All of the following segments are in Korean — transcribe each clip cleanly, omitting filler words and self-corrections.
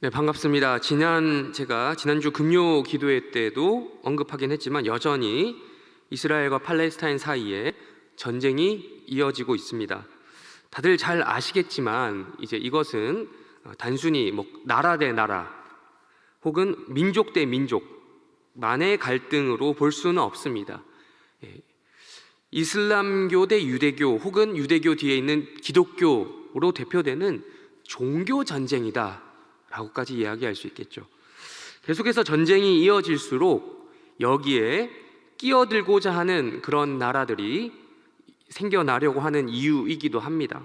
네, 반갑습니다. 제가 지난주 금요 기도회 때도 언급하긴 했지만 여전히 이스라엘과 팔레스타인 사이에 전쟁이 이어지고 있습니다. 다들 잘 아시겠지만 이제 이것은 단순히 나라 대 나라 혹은 민족 대 민족만의 갈등으로 볼 수는 없습니다. 이슬람교 대 유대교 혹은 유대교 뒤에 있는 기독교로 대표되는 종교 전쟁이다 라고까지 이야기할 수 있겠죠. 계속해서 전쟁이 이어질수록 여기에 끼어들고자 하는 그런 나라들이 생겨나려고 하는 이유이기도 합니다.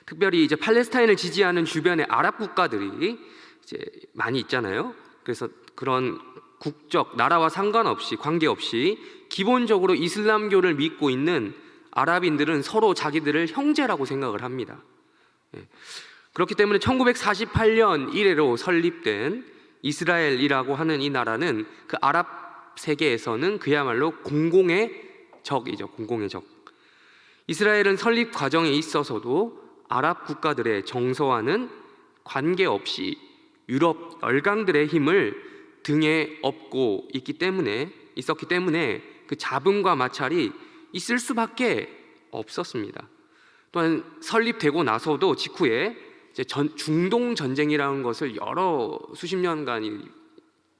특별히 이제 팔레스타인을 지지하는 주변의 아랍 국가들이 이제 많이 있잖아요. 그래서 그런 국적, 나라와 상관없이 관계없이 기본적으로 이슬람교를 믿고 있는 아랍인들은 서로 자기들을 형제라고 생각을 합니다. 그렇기 때문에 1948년 이래로 설립된 이스라엘이라고 하는 이 나라는 그 아랍 세계에서는 그야말로 공공의 적이죠. 공공의 적. 이스라엘은 설립 과정에 있어서도 아랍 국가들의 정서와는 관계없이 유럽 열강들의 힘을 등에 업고 있었기 때문에 그 잡음과 마찰이 있을 수밖에 없었습니다. 또한 설립되고 나서도 직후에 이제 중동 전쟁이라는 것을 수십 년간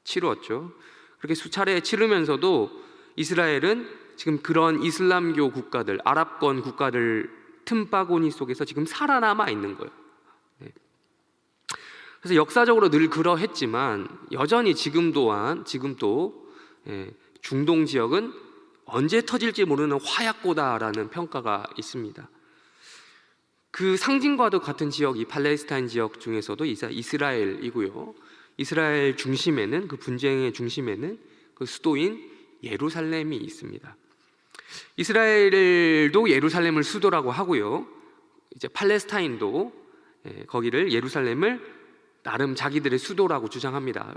치루었죠. 그렇게 수차례 치르면서도 이스라엘은 지금 그런 이슬람교 국가들, 아랍권 국가들 틈바구니 속에서 지금 살아남아 있는 거예요. 그래서 역사적으로 늘 그러했지만 여전히 지금도 중동 지역은 언제 터질지 모르는 화약고다라는 평가가 있습니다. 그 상징과도 같은 지역이 팔레스타인 지역 중에서도 이스라엘이고요. 이스라엘 중심에는, 그 분쟁의 중심에는 그 수도인 예루살렘이 있습니다. 이스라엘도 예루살렘을 수도라고 하고요. 이제 팔레스타인도 거기를 예루살렘을 나름 자기들의 수도라고 주장합니다.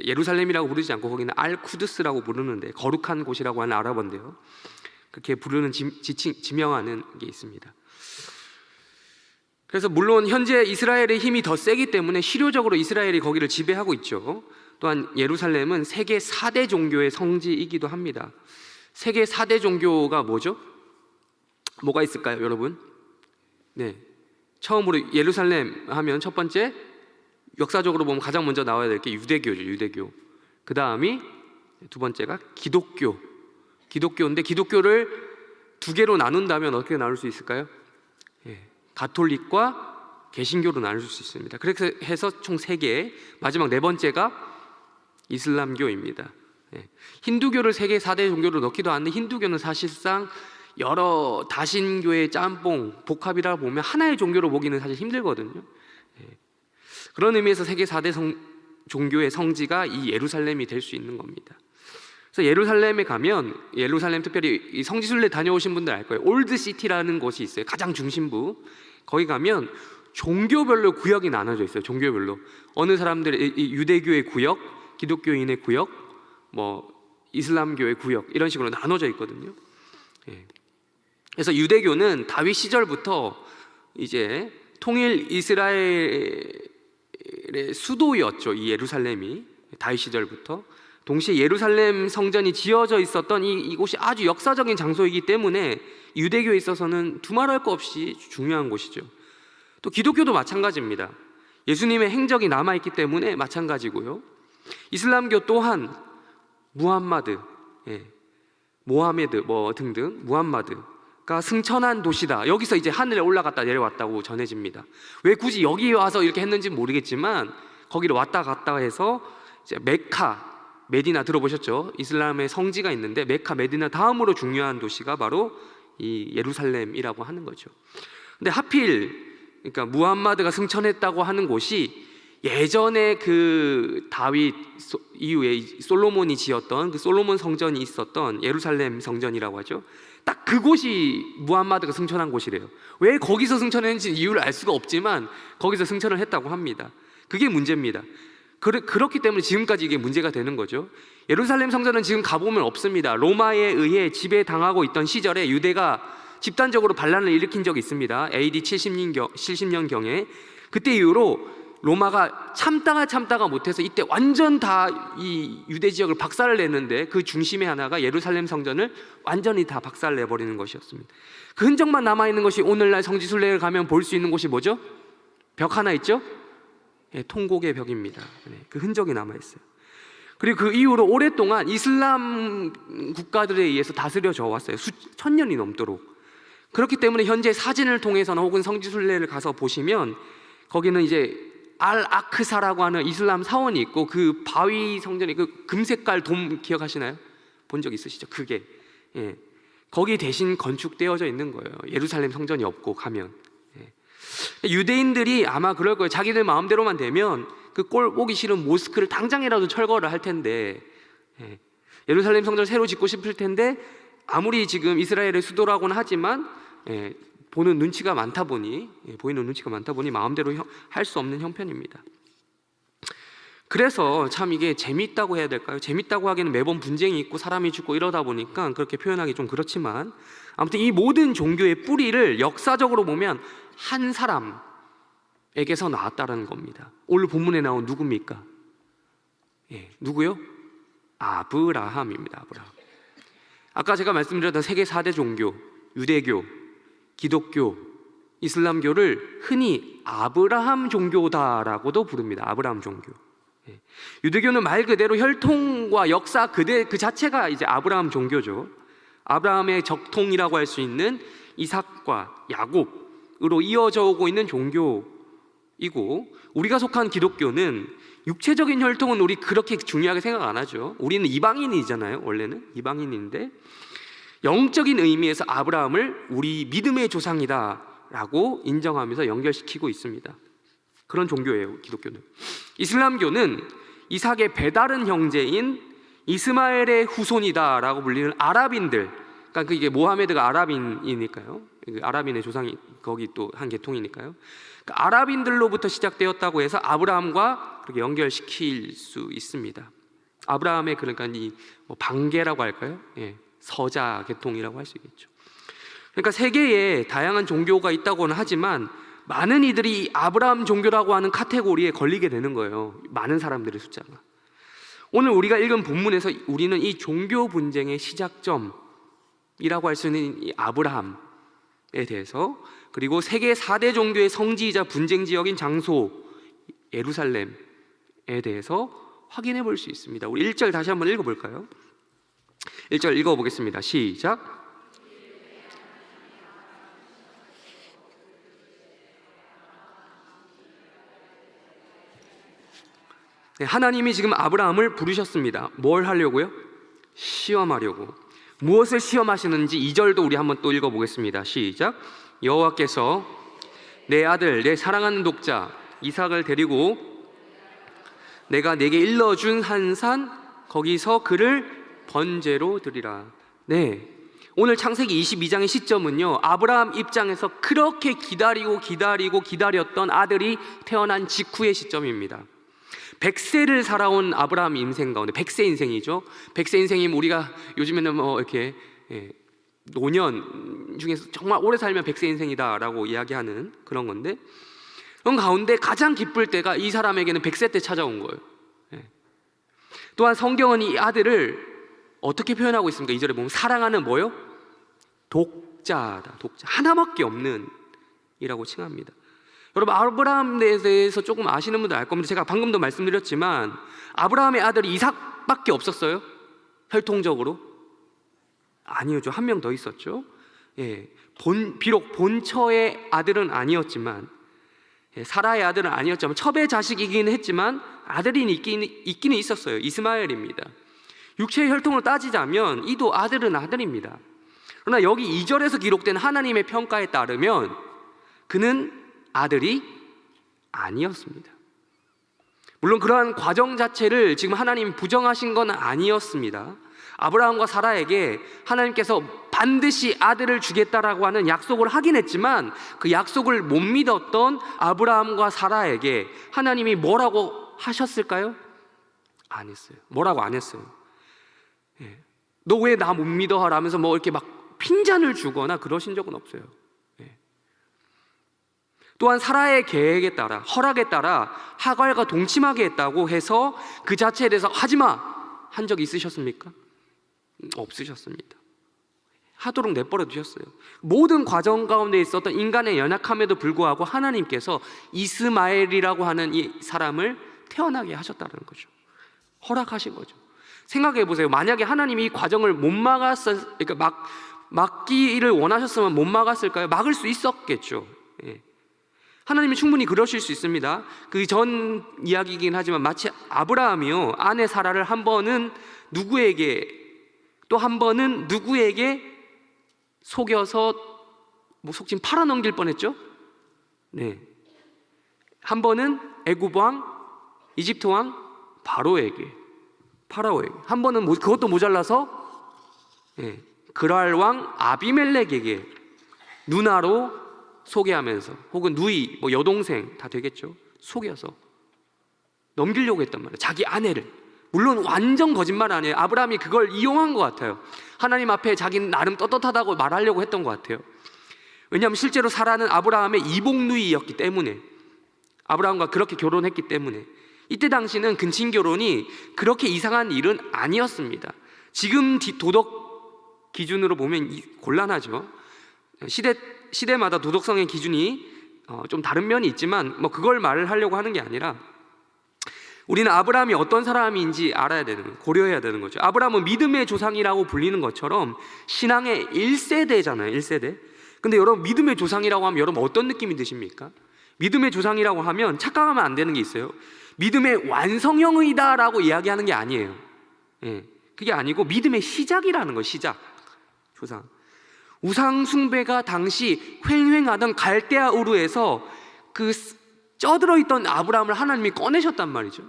예루살렘이라고 부르지 않고 거기는 알쿠드스라고 부르는데 거룩한 곳이라고 하는 아랍어인데요. 그렇게 부르는 지명하는 게 있습니다. 그래서 물론 현재 이스라엘의 힘이 더 세기 때문에 실효적으로 이스라엘이 거기를 지배하고 있죠. 또한 예루살렘은 세계 4대 종교의 성지이기도 합니다. 세계 4대 종교가 뭐죠? 뭐가 있을까요, 여러분? 네, 처음으로 예루살렘 하면 첫 번째, 역사적으로 보면 가장 먼저 나와야 될 게 유대교죠. 유대교. 그 다음이 두 번째가 기독교인데 기독교를 두 개로 나눈다면 어떻게 나눌 수 있을까요? 가톨릭과 개신교로 나눌 수 있습니다. 그렇게 해서 총 3개, 마지막 네 번째가 이슬람교입니다. 힌두교를 세계 4대 종교로 넣기도 하는데 힌두교는 사실상 여러 다신교의 짬뽕, 복합이라 보면 하나의 종교로 보기는 사실 힘들거든요. 그런 의미에서 세계 4대 종교의 성지가 이 예루살렘이 될 수 있는 겁니다. 그래서 예루살렘에 가면, 예루살렘 특별히 이 성지순례 다녀오신 분들 알 거예요. 올드시티라는 곳이 있어요. 가장 중심부. 거기 가면 종교별로 구역이 나눠져 있어요. 종교별로. 어느 사람들의 유대교의 구역, 기독교인의 구역, 이슬람교의 구역, 이런 식으로 나눠져 있거든요. 그래서 유대교는 다윗 시절부터 이제 통일 이스라엘의 수도였죠. 이 예루살렘이 다윗 시절부터. 동시에 예루살렘 성전이 지어져 있었던 이곳이 아주 역사적인 장소이기 때문에 유대교에 있어서는 두말할 것 없이 중요한 곳이죠. 또 기독교도 마찬가지입니다. 예수님의 행적이 남아있기 때문에 마찬가지고요. 이슬람교 또한 모하메드 등등 무함마드가 승천한 도시다. 여기서 이제 하늘에 올라갔다 내려왔다고 전해집니다. 왜 굳이 여기 와서 이렇게 했는지는 모르겠지만 거기를 왔다 갔다 해서 이제 메카, 메디나 들어보셨죠? 이슬람의 성지가 있는데 메카, 메디나 다음으로 중요한 도시가 바로 이 예루살렘이라고 하는 거죠. 근데 하필 그러니까 무함마드가 승천했다고 하는 곳이 예전에 그 다윗 이후에 솔로몬이 지었던 그 솔로몬 성전이 있었던 예루살렘 성전이라고 하죠. 딱 그곳이 무함마드가 승천한 곳이래요. 왜 거기서 승천했는지 이유를 알 수가 없지만 거기서 승천을 했다고 합니다. 그게 문제입니다. 그렇기 때문에 지금까지 이게 문제가 되는 거죠. 예루살렘 성전은 지금 가보면 없습니다. 로마에 의해 지배당하고 있던 시절에 유대가 집단적으로 반란을 일으킨 적이 있습니다. AD 70년경에. 그때 이후로 로마가 참다가 못해서 이때 완전 다 이 유대 지역을 박살을 냈는데 그 중심의 하나가 예루살렘 성전을 완전히 다 박살 내버리는 것이었습니다. 그 흔적만 남아있는 것이 오늘날 성지순례를 가면 볼 수 있는 곳이 뭐죠? 벽 하나 있죠? 예, 통곡의 벽입니다. 그 흔적이 남아있어요. 그리고 그 이후로 오랫동안 이슬람 국가들에 의해서 다스려져 왔어요. 수천 년이 넘도록. 그렇기 때문에 현재 사진을 통해서나 혹은 성지순례를 가서 보시면 거기는 이제 알 아크사라고 하는 이슬람 사원이 있고 그 바위 성전에 그 금색깔 돔 기억하시나요? 본 적 있으시죠? 그게 거기 대신 건축되어져 있는 거예요. 예루살렘 성전이 없고 가면. 유대인들이 아마 그럴 거예요. 자기들 마음대로만 되면 그 꼴 보기 싫은 모스크를 당장이라도 철거를 할 텐데, 예루살렘 성전을 새로 짓고 싶을 텐데 아무리 지금 이스라엘의 수도라고는 하지만 보이는 눈치가 많다 보니 마음대로 할 수 없는 형편입니다. 그래서 참 이게 재밌다고 해야 될까요? 재밌다고 하기에는 매번 분쟁이 있고 사람이 죽고 이러다 보니까 그렇게 표현하기 좀 그렇지만, 아무튼 이 모든 종교의 뿌리를 역사적으로 보면 한 사람에게서 나왔다는 겁니다. 오늘 본문에 나온 누굽니까? 누구요? 아브라함입니다. 아브라함. 아까 제가 말씀드렸던 세계 4대 종교, 유대교, 기독교, 이슬람교를 흔히 아브라함 종교다라고도 부릅니다. 아브라함 종교. 유대교는 말 그대로 혈통과 역사 그 자체가 이제 아브라함 종교죠. 아브라함의 적통이라고 할 수 있는 이삭과 야곱으로 이어져 오고 있는 종교이고, 우리가 속한 기독교는 육체적인 혈통은 우리 그렇게 중요하게 생각 안 하죠. 우리는 이방인이잖아요. 원래는 이방인인데 영적인 의미에서 아브라함을 우리 믿음의 조상이다라고 인정하면서 연결시키고 있습니다. 그런 종교예요, 기독교는. 이슬람교는 이삭의 배다른 형제인 이스마엘의 후손이다라고 불리는 아랍인들, 그러니까 이게 모하메드가 아랍인이니까요. 아랍인의 조상이 거기 또 한 계통이니까요. 그러니까 아랍인들로부터 시작되었다고 해서 아브라함과 그렇게 연결시킬 수 있습니다. 아브라함의 그러니까 이 방계라고 할까요? 서자 계통이라고 할 수 있겠죠. 그러니까 세계에 다양한 종교가 있다고는 하지만 많은 이들이 아브라함 종교라고 하는 카테고리에 걸리게 되는 거예요. 많은 사람들의 숫자가. 오늘 우리가 읽은 본문에서 우리는 이 종교 분쟁의 시작점이라고 할 수 있는 이 아브라함에 대해서, 그리고 세계 4대 종교의 성지이자 분쟁 지역인 장소 예루살렘에 대해서 확인해 볼 수 있습니다. 우리 1절 다시 한번 읽어볼까요? 1절 읽어보겠습니다. 시작. 하나님이 지금 아브라함을 부르셨습니다. 뭘 하려고요? 시험하려고. 무엇을 시험하시는지 2절도 우리 한번 또 읽어보겠습니다. 시작. 여호와께서 내 아들 내 사랑하는 독자 이삭을 데리고 내가 내게 일러준 한 산 거기서 그를 번제로 드리라. 오늘 창세기 22장의 시점은요, 아브라함 입장에서 그렇게 기다렸던 아들이 태어난 직후의 시점입니다. 100세를 살아온 아브라함 인생 가운데 100세 인생이죠. 100세 인생이면 우리가 요즘에는 이렇게 노년 중에서 정말 오래 살면 100세 인생이다라고 이야기하는 그런 건데, 그런 가운데 가장 기쁠 때가 이 사람에게는 100세 때 찾아온 거예요. 또한 성경은 이 아들을 어떻게 표현하고 있습니까? 2절에 보면 사랑하는 뭐요? 독자다. 독자. 하나밖에 없는 이라고 칭합니다. 여러분, 아브라함에 대해서 조금 아시는 분들 알 겁니다. 제가 방금도 말씀드렸지만 아브라함의 아들이 이삭밖에 없었어요? 혈통적으로? 아니죠. 한 명 더 있었죠. 비록 본처의 아들은 아니었지만, 사라의 아들은 아니었지만 첩의 자식이긴 했지만 아들이 있기는 있었어요. 이스마엘입니다. 육체의 혈통을 따지자면 이도 아들은 아들입니다. 그러나 여기 2절에서 기록된 하나님의 평가에 따르면 그는 아들이 아니었습니다. 물론 그러한 과정 자체를 지금 하나님이 부정하신 건 아니었습니다. 아브라함과 사라에게 하나님께서 반드시 아들을 주겠다라고 하는 약속을 하긴 했지만 그 약속을 못 믿었던 아브라함과 사라에게 하나님이 뭐라고 하셨을까요? 안 했어요. 뭐라고 안 했어요. 너 왜 나 못 믿어? 라면서 이렇게 막 핀잔을 주거나 그러신 적은 없어요. 또한 사라의 계획에 따라, 허락에 따라 하갈과 동침하게 했다고 해서 그 자체에 대해서 하지마 한 적이 있으셨습니까? 없으셨습니다. 하도록 내버려 두셨어요. 모든 과정 가운데 있었던 인간의 연약함에도 불구하고 하나님께서 이스마엘이라고 하는 이 사람을 태어나게 하셨다는 거죠. 허락하신 거죠. 생각해 보세요. 만약에 하나님이 이 과정을 못 그러니까 막기를 원하셨으면 못 막았을까요? 막을 수 있었겠죠. 예. 하나님이 충분히 그러실 수 있습니다. 그 전 이야기이긴 하지만 마치 아브라함이요, 아내 사라를 한 번은 누구에게, 또 한 번은 누구에게 속여서 속칭 팔아넘길 뻔했죠. 네. 한 번은 애굽 왕, 이집트 왕 바로에게, 파라오에게, 한 번은 그것도 모자라서 그랄 왕 아비멜렉에게 누나로 소개하면서, 혹은 누이, 여동생 다 되겠죠, 속여서 넘기려고 했단 말이에요. 자기 아내를. 물론 완전 거짓말 아니에요. 아브라함이 그걸 이용한 것 같아요. 하나님 앞에 자기는 나름 떳떳하다고 말하려고 했던 것 같아요. 왜냐하면 실제로 사라는 아브라함의 이복 누이였기 때문에, 아브라함과 그렇게 결혼했기 때문에. 이때 당시는 근친 결혼이 그렇게 이상한 일은 아니었습니다. 지금 도덕 기준으로 보면 곤란하죠. 시대마다 도덕성의 기준이 좀 다른 면이 있지만 그걸 말을 하려고 하는 게 아니라, 우리는 아브라함이 어떤 사람인지 알아야 되는 거예요. 고려해야 되는 거죠. 아브라함은 믿음의 조상이라고 불리는 것처럼 신앙의 1세대잖아요. 1세대. 근데 여러분, 믿음의 조상이라고 하면 여러분 어떤 느낌이 드십니까? 믿음의 조상이라고 하면 착각하면 안 되는 게 있어요. 믿음의 완성형이다 라고 이야기하는 게 아니에요. 그게 아니고 믿음의 시작이라는 거예요. 시작. 조상. 우상 숭배가 당시 횡행하던 갈대아 우르에서 그 쪄들어 있던 아브라함을 하나님이 꺼내셨단 말이죠.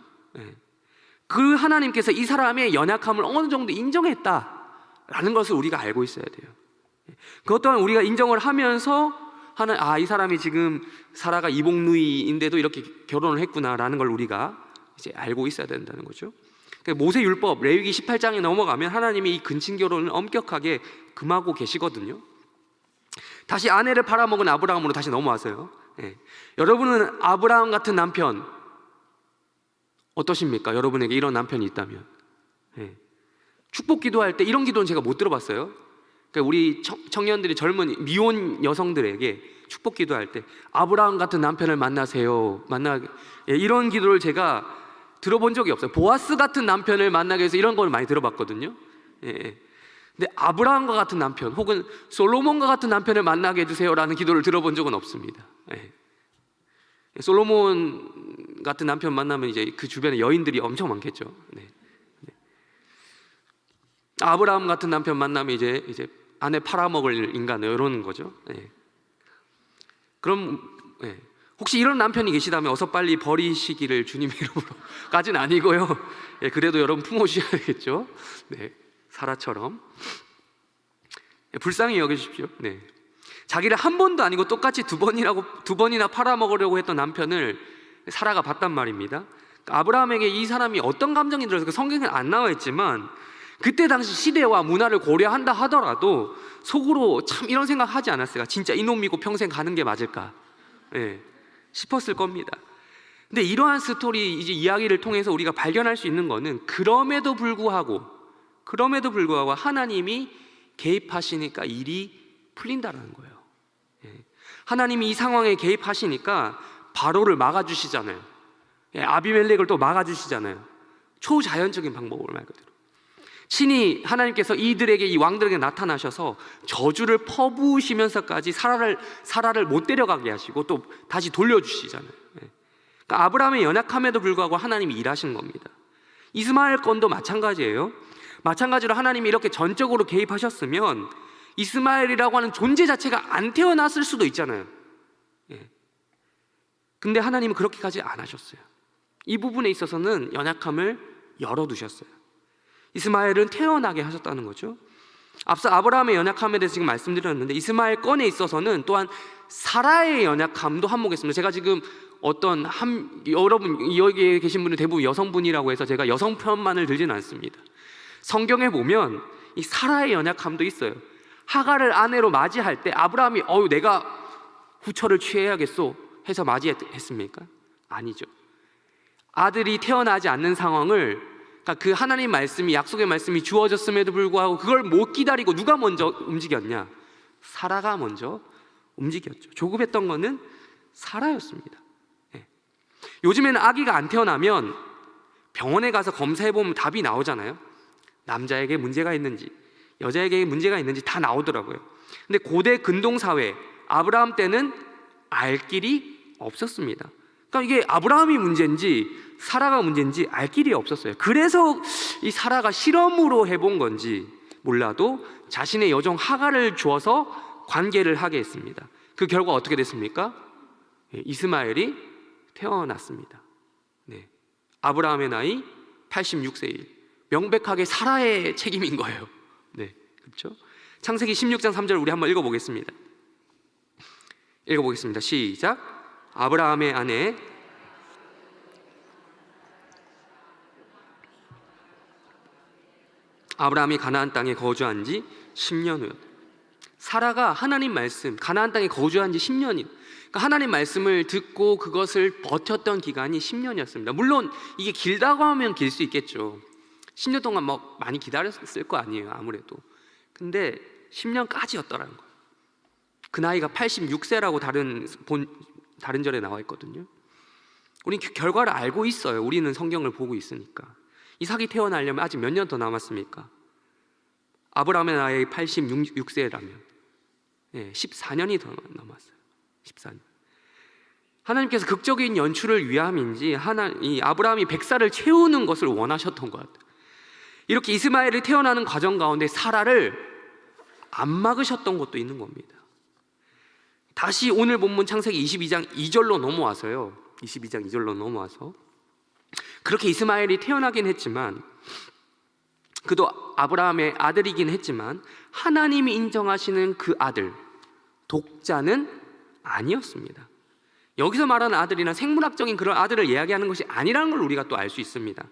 그 하나님께서 이 사람의 연약함을 어느 정도 인정했다라는 것을 우리가 알고 있어야 돼요. 그것 또한 우리가 인정을 하면서 이 사람이 지금 사라가 이복누이인데도 이렇게 결혼을 했구나라는 걸 우리가 이제 알고 있어야 된다는 거죠. 모세율법 레위기 18장에 넘어가면 하나님이 이 근친 결혼을 엄격하게 금하고 계시거든요. 다시 아내를 팔아먹은 아브라함으로 다시 넘어와서요. 여러분은 아브라함 같은 남편 어떠십니까? 여러분에게 이런 남편이 있다면. 축복 기도할 때 이런 기도는 제가 못 들어봤어요. 그러니까 우리 청년들이, 젊은 미혼 여성들에게 축복 기도할 때 아브라함 같은 남편을 만나세요, 이런 기도를 제가 들어본 적이 없어요. 보아스 같은 남편을 만나기 위해서 이런 걸 많이 들어봤거든요. 근데 아브라함과 같은 남편, 혹은 솔로몬과 같은 남편을 만나게 해주세요라는 기도를 들어본 적은 없습니다. 솔로몬 같은 남편 만나면 이제 그 주변에 여인들이 엄청 많겠죠. 아브라함 같은 남편 만나면 이제 아내 팔아먹을 인간, 이러는 거죠. 그럼 혹시 이런 남편이 계시다면 어서 빨리 버리시기를 주님의 이름으로까지는 아니고요. 그래도 여러분 품으셔야겠죠. 사라처럼 불쌍히 여기십시오. 자기를 한 번도 아니고 똑같이 두 번이나 팔아먹으려고 했던 남편을 사라가 봤단 말입니다. 아브라함에게 이 사람이 어떤 감정이 들어서 성경에 안 나와 있지만, 그때 당시 시대와 문화를 고려한다 하더라도 속으로 참 이런 생각 하지 않았을까? 진짜 이놈 믿고 평생 가는 게 맞을까? 싶었을 겁니다. 근데 이러한 스토리, 이제 이야기를 통해서 우리가 발견할 수 있는 거는, 그럼에도 불구하고 하나님이 개입하시니까 일이 풀린다는 거예요. 하나님이 이 상황에 개입하시니까 바로를 막아주시잖아요. 아비멜렉을 또 막아주시잖아요. 초자연적인 방법으로 말 그대로. 친히 하나님께서 이 왕들에게 나타나셔서 저주를 퍼부으시면서까지 사라를 못 데려가게 하시고 또 다시 돌려주시잖아요. 그러니까 아브라함의 연약함에도 불구하고 하나님이 일하신 겁니다. 이스마엘 건도 마찬가지예요. 마찬가지로 하나님이 이렇게 전적으로 개입하셨으면 이스마엘이라고 하는 존재 자체가 안 태어났을 수도 있잖아요. 근데 하나님은 그렇게까지 안 하셨어요. 이 부분에 있어서는 연약함을 열어두셨어요. 이스마엘은 태어나게 하셨다는 거죠. 앞서 아브라함의 연약함에 대해서 지금 말씀드렸는데, 이스마엘 건에 있어서는 또한 사라의 연약함도 한몫했습니다. 제가 지금 여러분 여기에 계신 분들 대부분 여성분이라고 해서 제가 여성 편만을 들지는 않습니다. 성경에 보면 이 사라의 연약함도 있어요. 하갈을 아내로 맞이할 때 아브라함이 내가 후처를 취해야겠소, 해서 맞이했습니까? 아니죠. 아들이 태어나지 않는 상황을, 그러니까 그 하나님 말씀이, 약속의 말씀이 주어졌음에도 불구하고 그걸 못 기다리고 누가 먼저 움직였냐? 사라가 먼저 움직였죠. 조급했던 거는 사라였습니다. 네. 요즘에는 아기가 안 태어나면 병원에 가서 검사해보면 답이 나오잖아요. 남자에게 문제가 있는지 여자에게 문제가 있는지 다 나오더라고요. 근데 고대 근동사회 아브라함 때는 알 길이 없었습니다. 그러니까 이게 아브라함이 문제인지 사라가 문제인지 알 길이 없었어요. 그래서 이 사라가 실험으로 해본 건지 몰라도 자신의 여종 하갈을 주어서 관계를 하게 했습니다. 그 결과 어떻게 됐습니까? 이스마엘이 태어났습니다. 네. 아브라함의 나이 86세일, 명백하게 사라의 책임인 거예요. 네, 그렇죠? 창세기 16장 3절 우리 한번 읽어보겠습니다. 시작. 아브라함의 아내 아브라함이 가나안 땅에 거주한 지 10년 후였다. 사라가 하나님 말씀, 가나안 땅에 거주한 지 10년이, 그러니까 하나님 말씀을 듣고 그것을 버텼던 기간이 10년이었습니다. 물론 이게 길다고 하면 길 수 있겠죠. 10년 동안 뭐 많이 기다렸을 거 아니에요, 아무래도. 근데 10년까지였더라는 거예요. 그 나이가 86세라고 다른 절에 나와 있거든요. 우린 결과를 알고 있어요. 우리는 성경을 보고 있으니까. 이삭이 태어나려면 아직 몇 년 더 남았습니까? 아브라함의 나이 86세라면 14년이 더 남았어요. 14년. 하나님께서 극적인 연출을 위함인지 이 아브라함이 100살을 채우는 것을 원하셨던 것 같아요. 이렇게 이스마엘이 태어나는 과정 가운데 사라를 안 막으셨던 것도 있는 겁니다. 다시 오늘 본문 창세기 22장 2절로 넘어와서요. 22장 2절로 넘어와서 그렇게 이스마엘이 태어나긴 했지만, 그도 아브라함의 아들이긴 했지만 하나님이 인정하시는 그 아들, 독자는 아니었습니다. 여기서 말하는 아들이나 생물학적인 그런 아들을 이야기하는 것이 아니라는 걸 우리가 또 알 수 있습니다.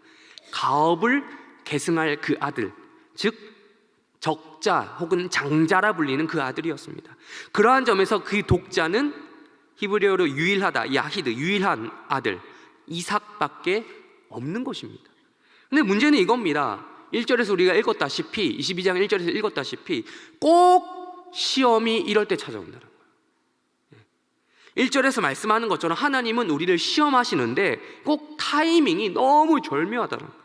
가업을 계승할 그 아들, 즉 적자 혹은 장자라 불리는 그 아들이었습니다. 그러한 점에서 그 독자는 히브리어로 유일하다, 야히드, 유일한 아들 이삭밖에 없는 것입니다. 근데 문제는 이겁니다. 1절에서 우리가 읽었다시피, 22장 1절에서 읽었다시피 꼭 시험이 이럴 때 찾아온다는 거예요. 1절에서 말씀하는 것처럼 하나님은 우리를 시험하시는데 꼭 타이밍이 너무 절묘하다는 거예요.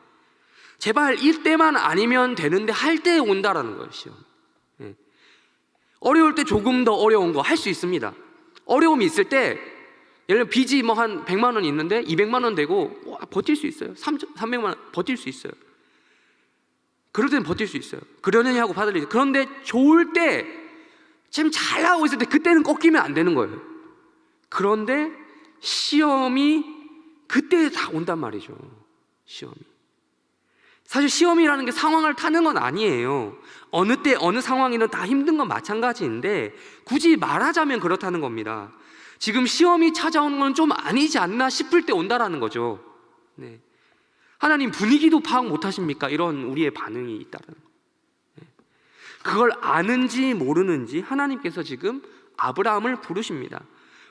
제발 이때만 아니면 되는데 할 때 온다라는 거예요, 시험. 어려울 때 조금 더 어려운 거 할 수 있습니다. 어려움이 있을 때, 예를 들면 빚이 뭐 한 100만 원이 있는데 200만 원 되고 버틸 수 있어요. 300만 원 버틸 수 있어요. 그럴 때는 버틸 수 있어요. 그러느냐 하고 받으려고. 그런데 좋을 때, 지금 잘 나오고 있을 때 그때는 꺾이면 안 되는 거예요. 그런데 시험이 그때 다 온단 말이죠. 시험이. 사실 시험이라는 게 상황을 타는 건 아니에요. 어느 때 어느 상황이든 다 힘든 건 마찬가지인데 굳이 말하자면 그렇다는 겁니다. 지금 시험이 찾아오는 건 좀 아니지 않나 싶을 때 온다라는 거죠. 네. 하나님 분위기도 파악 못하십니까? 이런 우리의 반응이 있다는 거예요. 네. 그걸 아는지 모르는지 하나님께서 지금 아브라함을 부르십니다.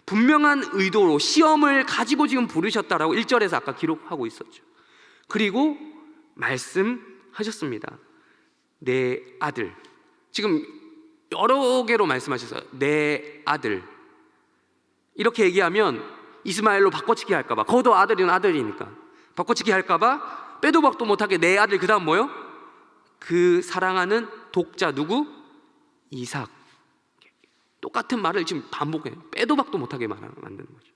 분명한 의도로 시험을 가지고 지금 부르셨다라고 1절에서 아까 기록하고 있었죠. 그리고 말씀하셨습니다. 내 아들. 지금 여러 개로 말씀하셨어요. 내 아들. 이렇게 얘기하면 이스마엘로 바꿔치기 할까봐, 거도 아들이는 아들이니까 바꿔치기 할까봐 빼도 박도 못하게 내 아들, 그 다음 뭐요? 그 사랑하는 독자 누구? 이삭. 똑같은 말을 지금 반복해요. 빼도 박도 못하게 만드는 거죠.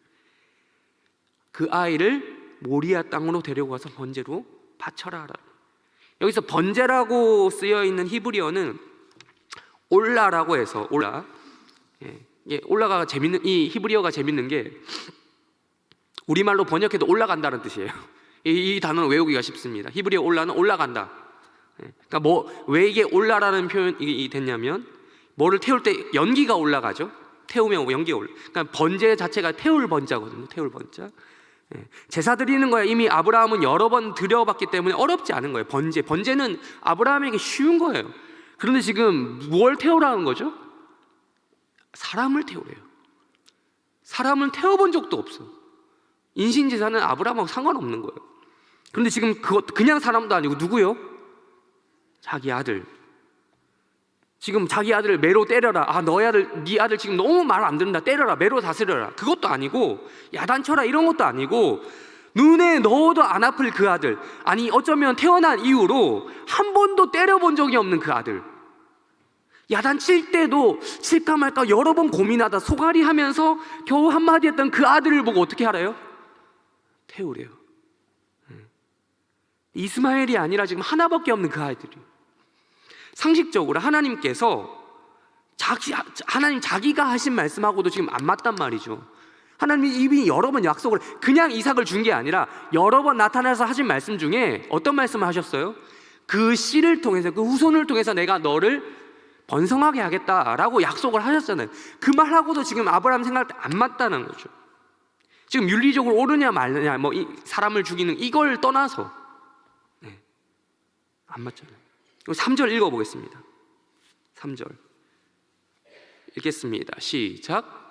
그 아이를 모리아 땅으로 데려가서 번제로 바쳐라. 여기서 번제라고 쓰여 있는 히브리어는 올라라고 해서 올라. 올라가 재밌는, 이 히브리어가 재밌는 게 우리말로 번역해도 올라간다는 뜻이에요. 이 단어는 외우기가 쉽습니다. 히브리어 올라는 올라간다. 그러니까 왜 이게 올라라는 표현이 됐냐면, 뭐를 태울 때 연기가 올라가죠. 태우면 연기가 올라. 그러니까 번제 자체가 태울 번자거든요. 태울 번자. 제사 드리는 거야 이미 아브라함은 여러 번 드려봤기 때문에 어렵지 않은 거예요. 번제는 아브라함에게 쉬운 거예요. 그런데 지금 뭘 태우라는 거죠? 사람을 태우래요. 사람을 태워본 적도 없어. 인신지사는 아브라함하고 상관없는 거예요. 그런데 지금 그것 그냥 사람도 아니고 누구요? 자기 아들. 지금 자기 아들을 매로 때려라. 네 아들 지금 너무 말 안 듣는다. 때려라. 매로 다스려라. 그것도 아니고 야단쳐라 이런 것도 아니고 눈에 넣어도 안 아플 그 아들. 아니 어쩌면 태어난 이후로 한 번도 때려본 적이 없는 그 아들. 야단칠 때도 칠까 말까 여러 번 고민하다 소갈이 하면서 겨우 한마디 했던 그 아들을 보고 어떻게 알아요? 태우래요. 이스마엘이 아니라 지금 하나밖에 없는 그 아이들이. 상식적으로 하나님께서 하나님 자기가 하신 말씀하고도 지금 안 맞단 말이죠. 하나님이 이미 여러 번 약속을 그냥 이삭을 준 게 아니라 여러 번 나타나서 하신 말씀 중에 어떤 말씀을 하셨어요? 그 씨를 통해서 그 후손을 통해서 내가 너를 번성하게 하겠다라고 약속을 하셨잖아요. 그 말하고도 지금 아브라함 생각할 때 안 맞다는 거죠. 지금 윤리적으로 옳으냐 말느냐 뭐 사람을 죽이는 이걸 떠나서 안 맞잖아요. 3절 읽어보겠습니다. 3절 읽겠습니다. 시작.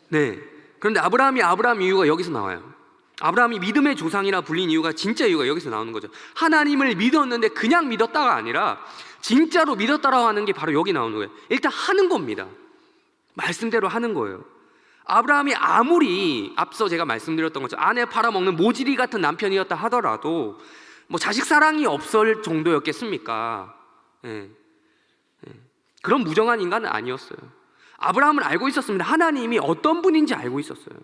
네. 그런데 아브라함 이유가 여기서 나와요. 아브라함이 믿음의 조상이라 불린 이유가 진짜 이유가 여기서 나오는 거죠. 하나님을 믿었는데 그냥 믿었다가 아니라 진짜로 믿었다라고 하는 게 바로 여기 나오는 거예요. 일단 하는 겁니다. 말씀대로 하는 거예요. 아브라함이 아무리 앞서 제가 말씀드렸던 것처럼 아내 팔아먹는 모질이 같은 남편이었다 하더라도 뭐 자식 사랑이 없을 정도였겠습니까? 그런 무정한 인간은 아니었어요. 아브라함은 알고 있었습니다. 하나님이 어떤 분인지 알고 있었어요.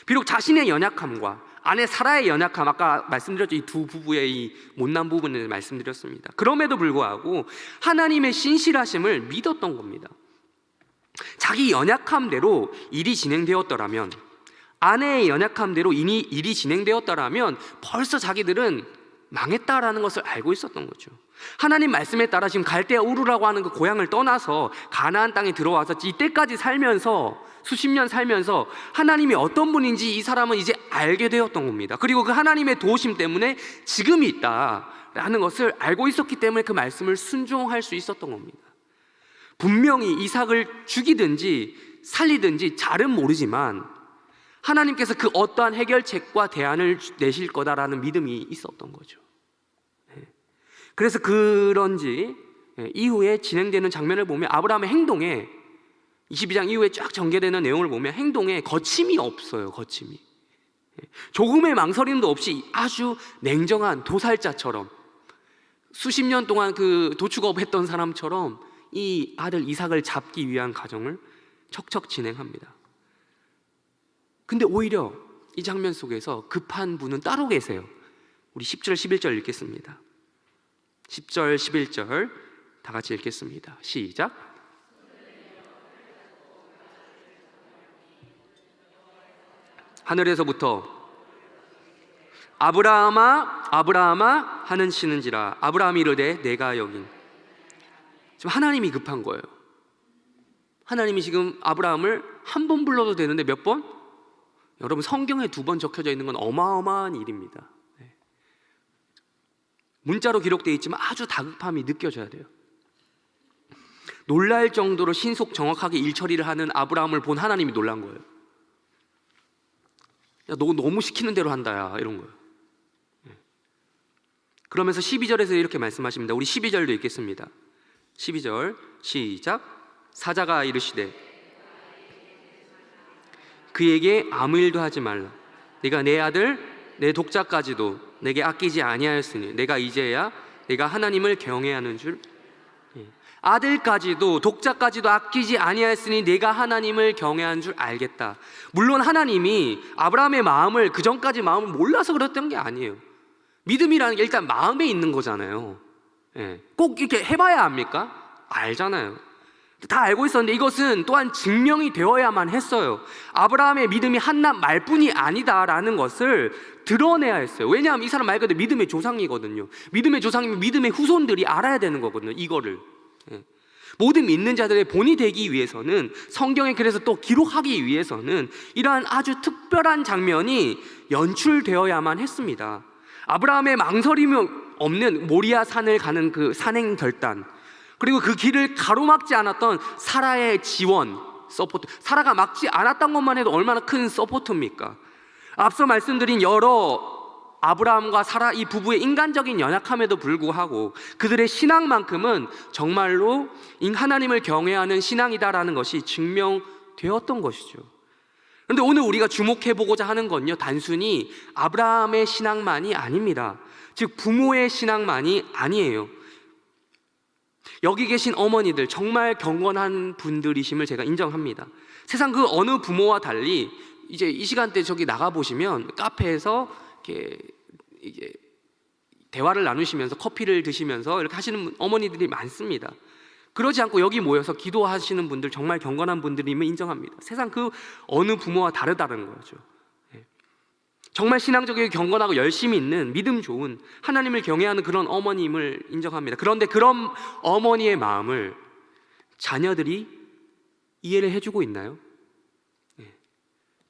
비록 자신의 연약함과 아내 사라의 연약함, 아까 말씀드렸죠. 이 두 부부의 이 못난 부분을 말씀드렸습니다. 그럼에도 불구하고 하나님의 신실하심을 믿었던 겁니다. 자기 연약함대로 일이 진행되었더라면, 아내의 연약함대로 일이 진행되었더라면 벌써 자기들은 망했다라는 것을 알고 있었던 거죠. 하나님 말씀에 따라 지금 갈대아 우르라고 하는 그 고향을 떠나서 가나안 땅에 들어와서 이때까지 살면서 수십 년 살면서 하나님이 어떤 분인지 이 사람은 이제 알게 되었던 겁니다. 그리고 그 하나님의 도우심 때문에 지금이 있다라는 것을 알고 있었기 때문에 그 말씀을 순종할 수 있었던 겁니다. 분명히 이삭을 죽이든지 살리든지 잘은 모르지만 하나님께서 그 어떠한 해결책과 대안을 내실 거다라는 믿음이 있었던 거죠. 그래서 그런지 이후에 진행되는 장면을 보면 아브라함의 행동에 22장 이후에 쫙 전개되는 내용을 보면 행동에 거침이 없어요. 거침이 조금의 망설임도 없이 아주 냉정한 도살자처럼 수십 년 동안 그 도축업 했던 사람처럼 이 아들 이삭을 잡기 위한 과정을 척척 진행합니다. 근데 오히려 이 장면 속에서 급한 분은 따로 계세요. 우리 10절 11절 읽겠습니다. 10절 11절 다 같이 읽겠습니다. 시작. 하늘에서부터 아브라함아 아브라함아 하는 치는지라 아브라함이 이르되 내가 여긴. 지금 하나님이 급한 거예요. 하나님이 지금 아브라함을 한 번 불러도 되는데 몇 번? 여러분 성경에 2번 적혀져 있는 건 어마어마한 일입니다. 문자로 기록되어 있지만 아주 다급함이 느껴져야 돼요. 놀랄 정도로 신속 정확하게 일 처리를 하는 아브라함을 본 하나님이 놀란 거예요. 야, 너 너무 시키는 대로 한다 야 이런 거예요. 그러면서 12절에서 이렇게 말씀하십니다. 우리 12절도 읽겠습니다. 12절 시작. 사자가 이르시되 그에게 아무 일도 하지 말라. 네가 내 아들 내 독자까지도 내게 아끼지 아니하였으니 내가 이제야 내가 하나님을 경외하는 줄. 아들까지도 독자까지도 아끼지 아니하였으니 내가 하나님을 경외하는 줄 알겠다. 물론 하나님이 아브라함의 마음을 그전까지 마음을 몰라서 그랬던 게 아니에요. 믿음이라는 게 일단 마음에 있는 거잖아요. 꼭 이렇게 해봐야 합니까? 알잖아요. 다 알고 있었는데 이것은 또한 증명이 되어야만 했어요. 아브라함의 믿음이 한낱 말뿐이 아니다라는 것을 드러내야 했어요. 왜냐하면 이 사람 말 그대로 믿음의 조상이거든요. 믿음의 조상이면 믿음의 후손들이 알아야 되는 거거든요. 이거를. 모든 믿는 자들의 본이 되기 위해서는, 성경에 그래서 또 기록하기 위해서는 이러한 아주 특별한 장면이 연출되어야만 했습니다. 아브라함의 망설임이 없는 모리아 산을 가는 그 산행 결단, 그리고 그 길을 가로막지 않았던 사라의 지원, 서포트. 사라가 막지 않았던 것만 해도 얼마나 큰 서포트입니까? 앞서 말씀드린 여러 아브라함과 사라 이 부부의 인간적인 연약함에도 불구하고 그들의 신앙만큼은 정말로 하나님을 경외하는 신앙이다라는 것이 증명되었던 것이죠. 그런데 오늘 우리가 주목해보고자 하는 건요, 단순히 아브라함의 신앙만이 아닙니다. 즉 부모의 신앙만이 아니에요. 여기 계신 어머니들 정말 경건한 분들이심을 제가 인정합니다. 세상 그 어느 부모와 달리 이제 이 시간대 저기 나가보시면 카페에서 이렇게 이제 대화를 나누시면서 커피를 드시면서 이렇게 하시는 어머니들이 많습니다. 그러지 않고 여기 모여서 기도하시는 분들 정말 경건한 분들임을 인정합니다. 세상 그 어느 부모와 다르다는 거죠. 정말 신앙적이고 경건하고 열심히 있는 믿음 좋은 하나님을 경외하는 그런 어머님을 인정합니다. 그런데 그런 어머니의 마음을 자녀들이 이해를 해주고 있나요?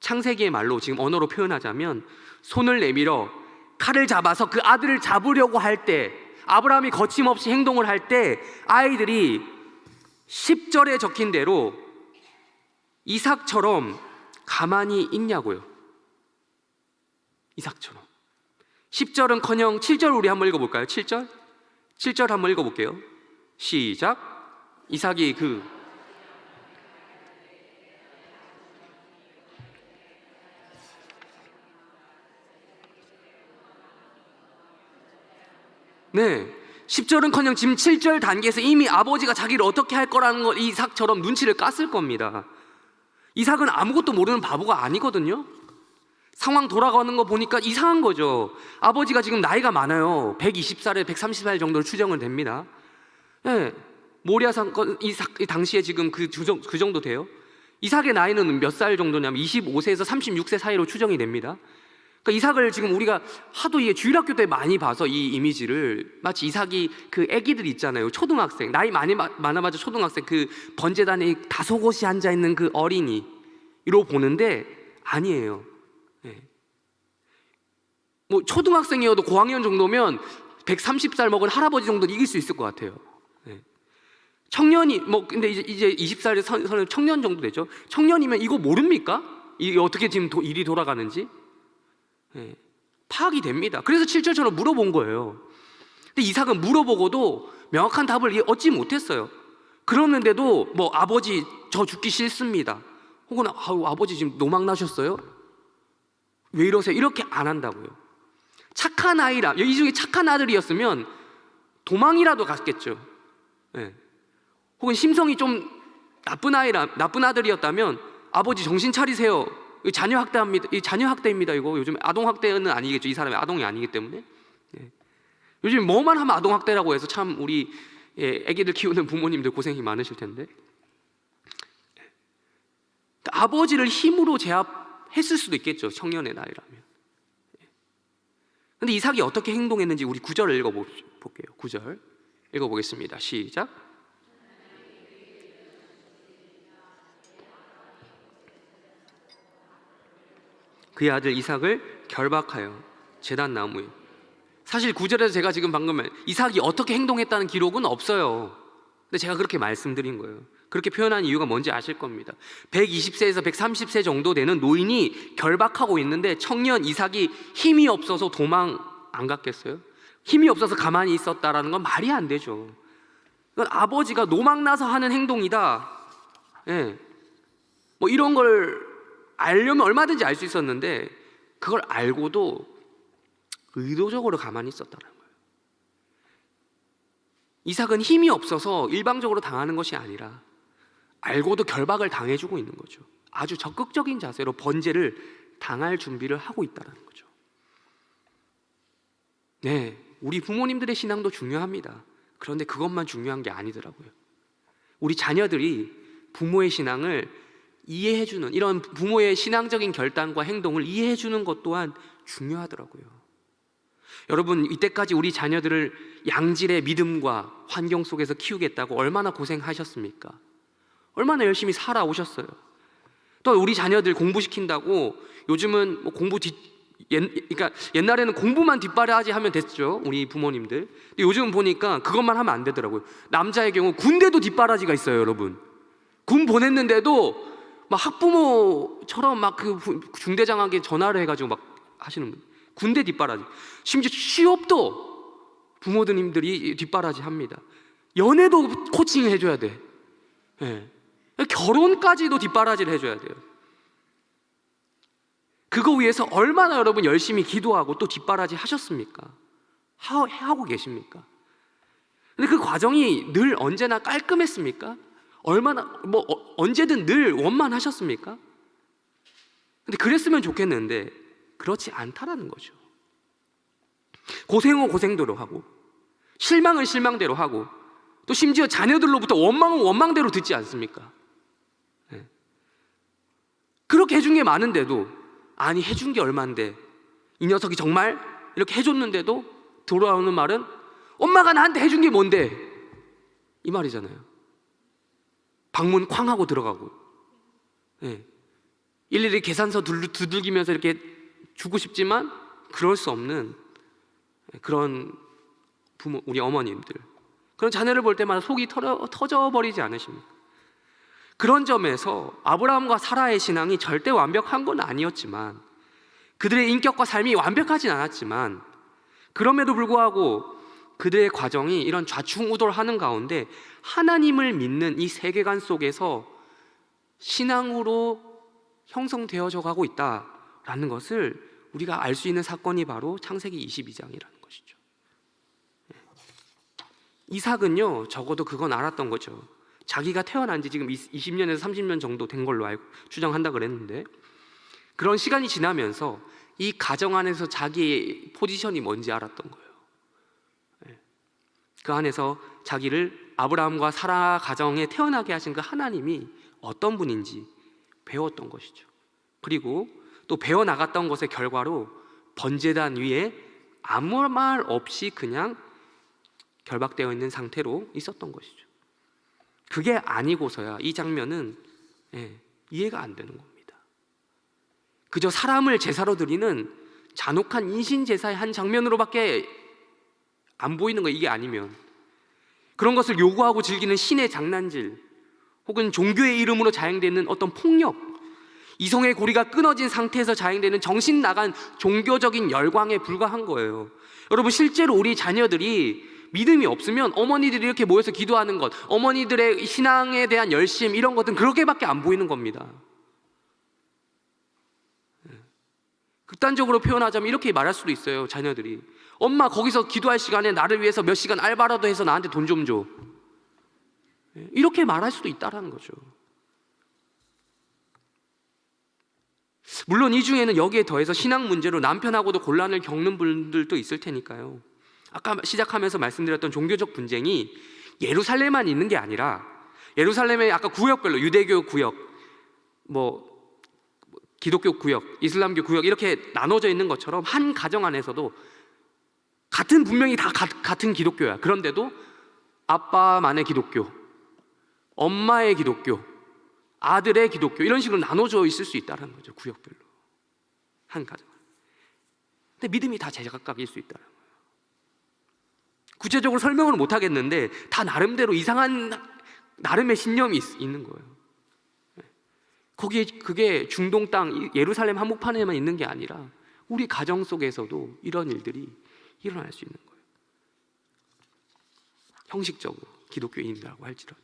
창세기의 말로 지금 언어로 표현하자면 손을 내밀어 칼을 잡아서 그 아들을 잡으려고 할 때, 아브라함이 거침없이 행동을 할 때 아이들이 10절에 적힌 대로 이삭처럼 가만히 있냐고요. 이삭처럼. 10절은커녕 7절 우리 한번 읽어볼까요? 7절? 7절 한번 읽어볼게요. 시작. 이삭이 네, 10절은커녕 지금 7절 단계에서 이미 아버지가 자기를 어떻게 할 거라는 걸 이삭처럼 눈치를 깠을 겁니다. 이삭은 아무것도 모르는 바보가 아니거든요. 상황 돌아가는 거 보니까 이상한 거죠. 아버지가 지금 나이가 많아요. 120살에 130살 정도로 추정은 됩니다. 네, 모리아 사건 이삭 당시에 지금 그 정도 돼요. 이삭의 나이는 몇 살 정도냐면 25세에서 36세 사이로 추정이 됩니다. 그러니까 이삭을 지금 우리가 하도 이게 주일학교 때 많이 봐서 이 이미지를 마치 이삭이 그 애기들 있잖아요. 초등학생, 나이 많아봤자 초등학생, 그 번제단에 다소곳이 앉아있는 그 어린이로 보는데 아니에요. 네. 뭐 초등학생이어도 고학년 정도면 130살 먹은 할아버지 정도는 이길 수 있을 것 같아요. 네. 청년이 뭐 근데 이제 20살에 서는 청년 정도 되죠. 청년이면 이거 모릅니까? 이게 어떻게 지금 일이 돌아가는지? 네. 파악이 됩니다. 그래서 7절처럼 물어본 거예요. 근데 이삭은 물어보고도 명확한 답을 얻지 못했어요. 그러는데도 뭐 아버지 저 죽기 싫습니다. 혹은 아버지 지금 노망 나셨어요? 왜 이러세요? 이렇게 안 한다고요. 착한 아이라, 이 중에 착한 아들이었으면 도망이라도 갔겠죠. 네. 혹은 심성이 좀 나쁜 아들이었다면 아버지 정신 차리세요. 자녀 학대합니다. 이 자녀 학대입니다. 이거 요즘 아동 학대는 아니겠죠. 이 사람이 아동이 아니기 때문에. 네. 요즘 뭐만 하면 아동 학대라고 해서 참 우리 애기들 키우는 부모님들 고생이 많으실 텐데. 아버지를 힘으로 제압했을 수도 있겠죠. 청년의 나이라면. 근데 이삭이 어떻게 행동했는지 우리 9절을 읽어볼게요. 9절 읽어보겠습니다. 시작. 그의 아들 이삭을 결박하여 제단 나무에. 사실 9절에서 제가 지금 방금 이삭이 어떻게 행동했다는 기록은 없어요. 근데 제가 그렇게 말씀드린 거예요. 그렇게 표현한 이유가 뭔지 아실 겁니다. 120세에서 130세 정도 되는 노인이 결박하고 있는데 청년 이삭이 힘이 없어서 도망 안 갔겠어요? 힘이 없어서 가만히 있었다라는 건 말이 안 되죠. 그건 아버지가 노망나서 하는 행동이다. 예. 뭐 이런 걸 알려면 얼마든지 알 수 있었는데 그걸 알고도 의도적으로 가만히 있었다는 거예요. 이삭은 힘이 없어서 일방적으로 당하는 것이 아니라 알고도 결박을 당해주고 있는 거죠. 아주 적극적인 자세로 번제를 당할 준비를 하고 있다는 거죠. 네, 우리 부모님들의 신앙도 중요합니다. 그런데 그것만 중요한 게 아니더라고요. 우리 자녀들이 부모의 신앙을 이해해주는, 이런 부모의 신앙적인 결단과 행동을 이해해주는 것 또한 중요하더라고요. 여러분, 이때까지 우리 자녀들을 양질의 믿음과 환경 속에서 키우겠다고 얼마나 고생하셨습니까? 얼마나 열심히 살아오셨어요. 또 우리 자녀들 공부시킨다고 요즘은 뭐 그러니까 옛날에는 공부만 뒷바라지 하면 됐죠, 우리 부모님들. 근데 요즘 보니까 그것만 하면 안 되더라고요. 남자의 경우 군대도 뒷바라지가 있어요, 여러분. 군 보냈는데도 막 학부모처럼 막 그 중대장에게 전화를 해가지고 막 하시는 분. 군대 뒷바라지. 심지어 취업도 부모님들이 뒷바라지 합니다. 연애도 코칭 해줘야 돼. 네. 결혼까지도 뒷바라지를 해줘야 돼요. 그거 위해서 얼마나 여러분 열심히 기도하고 또 뒷바라지 하셨습니까? 하고 계십니까? 근데 그 과정이 늘 언제나 깔끔했습니까? 언제든 늘 원만하셨습니까? 근데 그랬으면 좋겠는데 그렇지 않다라는 거죠. 고생은 고생대로 하고, 실망은 실망대로 하고, 또 심지어 자녀들로부터 원망은 원망대로 듣지 않습니까? 네. 그렇게 해준 게 많은데도, 아니 해준 게 얼만데 이 녀석이 정말 이렇게 해줬는데도 돌아오는 말은 엄마가 나한테 해준 게 뭔데? 이 말이잖아요. 방문 쾅 하고 들어가고, 네. 일일이 계산서 두들기면서 이렇게 주고 싶지만 그럴 수 없는 그런 부모, 우리 어머님들, 그런 자녀를 볼 때마다 속이 터져버리지 않으십니까? 그런 점에서 아브라함과 사라의 신앙이 절대 완벽한 건 아니었지만, 그들의 인격과 삶이 완벽하진 않았지만, 그럼에도 불구하고 그들의 과정이 이런 좌충우돌하는 가운데 하나님을 믿는 이 세계관 속에서 신앙으로 형성되어져 가고 있다라는 것을 우리가 알 수 있는 사건이 바로 창세기 22장이라는 것이죠. 이삭은요, 적어도 그건 알았던 거죠. 자기가 태어난 지 지금 20년에서 30년 정도 된 걸로 추정한다 그랬는데, 그런 시간이 지나면서 이 가정 안에서 자기의 포지션이 뭔지 알았던 거예요. 그 안에서 자기를 아브라함과 사라 가정에 태어나게 하신 그 하나님이 어떤 분인지 배웠던 것이죠. 그리고 또 배워나갔던 것의 결과로 번제단 위에 아무 말 없이 그냥 결박되어 있는 상태로 있었던 것이죠. 그게 아니고서야 이 장면은 이해가 안 되는 겁니다. 그저 사람을 제사로 드리는 잔혹한 인신제사의 한 장면으로밖에 안 보이는 거, 이게 아니면 그런 것을 요구하고 즐기는 신의 장난질, 혹은 종교의 이름으로 자행되는 어떤 폭력, 이성의 고리가 끊어진 상태에서 자행되는 정신 나간 종교적인 열광에 불과한 거예요. 여러분, 실제로 우리 자녀들이 믿음이 없으면 어머니들이 이렇게 모여서 기도하는 것, 어머니들의 신앙에 대한 열심, 이런 것들은 그렇게밖에 안 보이는 겁니다. 극단적으로 표현하자면 이렇게 말할 수도 있어요. 자녀들이, 엄마 거기서 기도할 시간에 나를 위해서 몇 시간 알바라도 해서 나한테 돈 좀 줘, 이렇게 말할 수도 있다는 거죠. 물론 이 중에는 여기에 더해서 신앙 문제로 남편하고도 곤란을 겪는 분들도 있을 테니까요. 아까 시작하면서 말씀드렸던 종교적 분쟁이 예루살렘만 있는 게 아니라, 예루살렘의 아까 구역별로 유대교 구역, 기독교 구역, 이슬람교 구역 이렇게 나눠져 있는 것처럼 한 가정 안에서도 분명히 다 같은 기독교야. 그런데도 아빠만의 기독교, 엄마의 기독교, 아들의 기독교, 이런 식으로 나눠져 있을 수 있다는 거죠. 구역별로 한 가정. 근데 믿음이 다 제각각일 수 있다는 거예요. 구체적으로 설명을 못 하겠는데 다 나름대로 이상한 나름의 신념이 있는 거예요. 그게 중동 땅 예루살렘 한복판에만 있는 게 아니라 우리 가정 속에서도 이런 일들이 일어날 수 있는 거예요. 형식적으로 기독교인이라고 할지라도.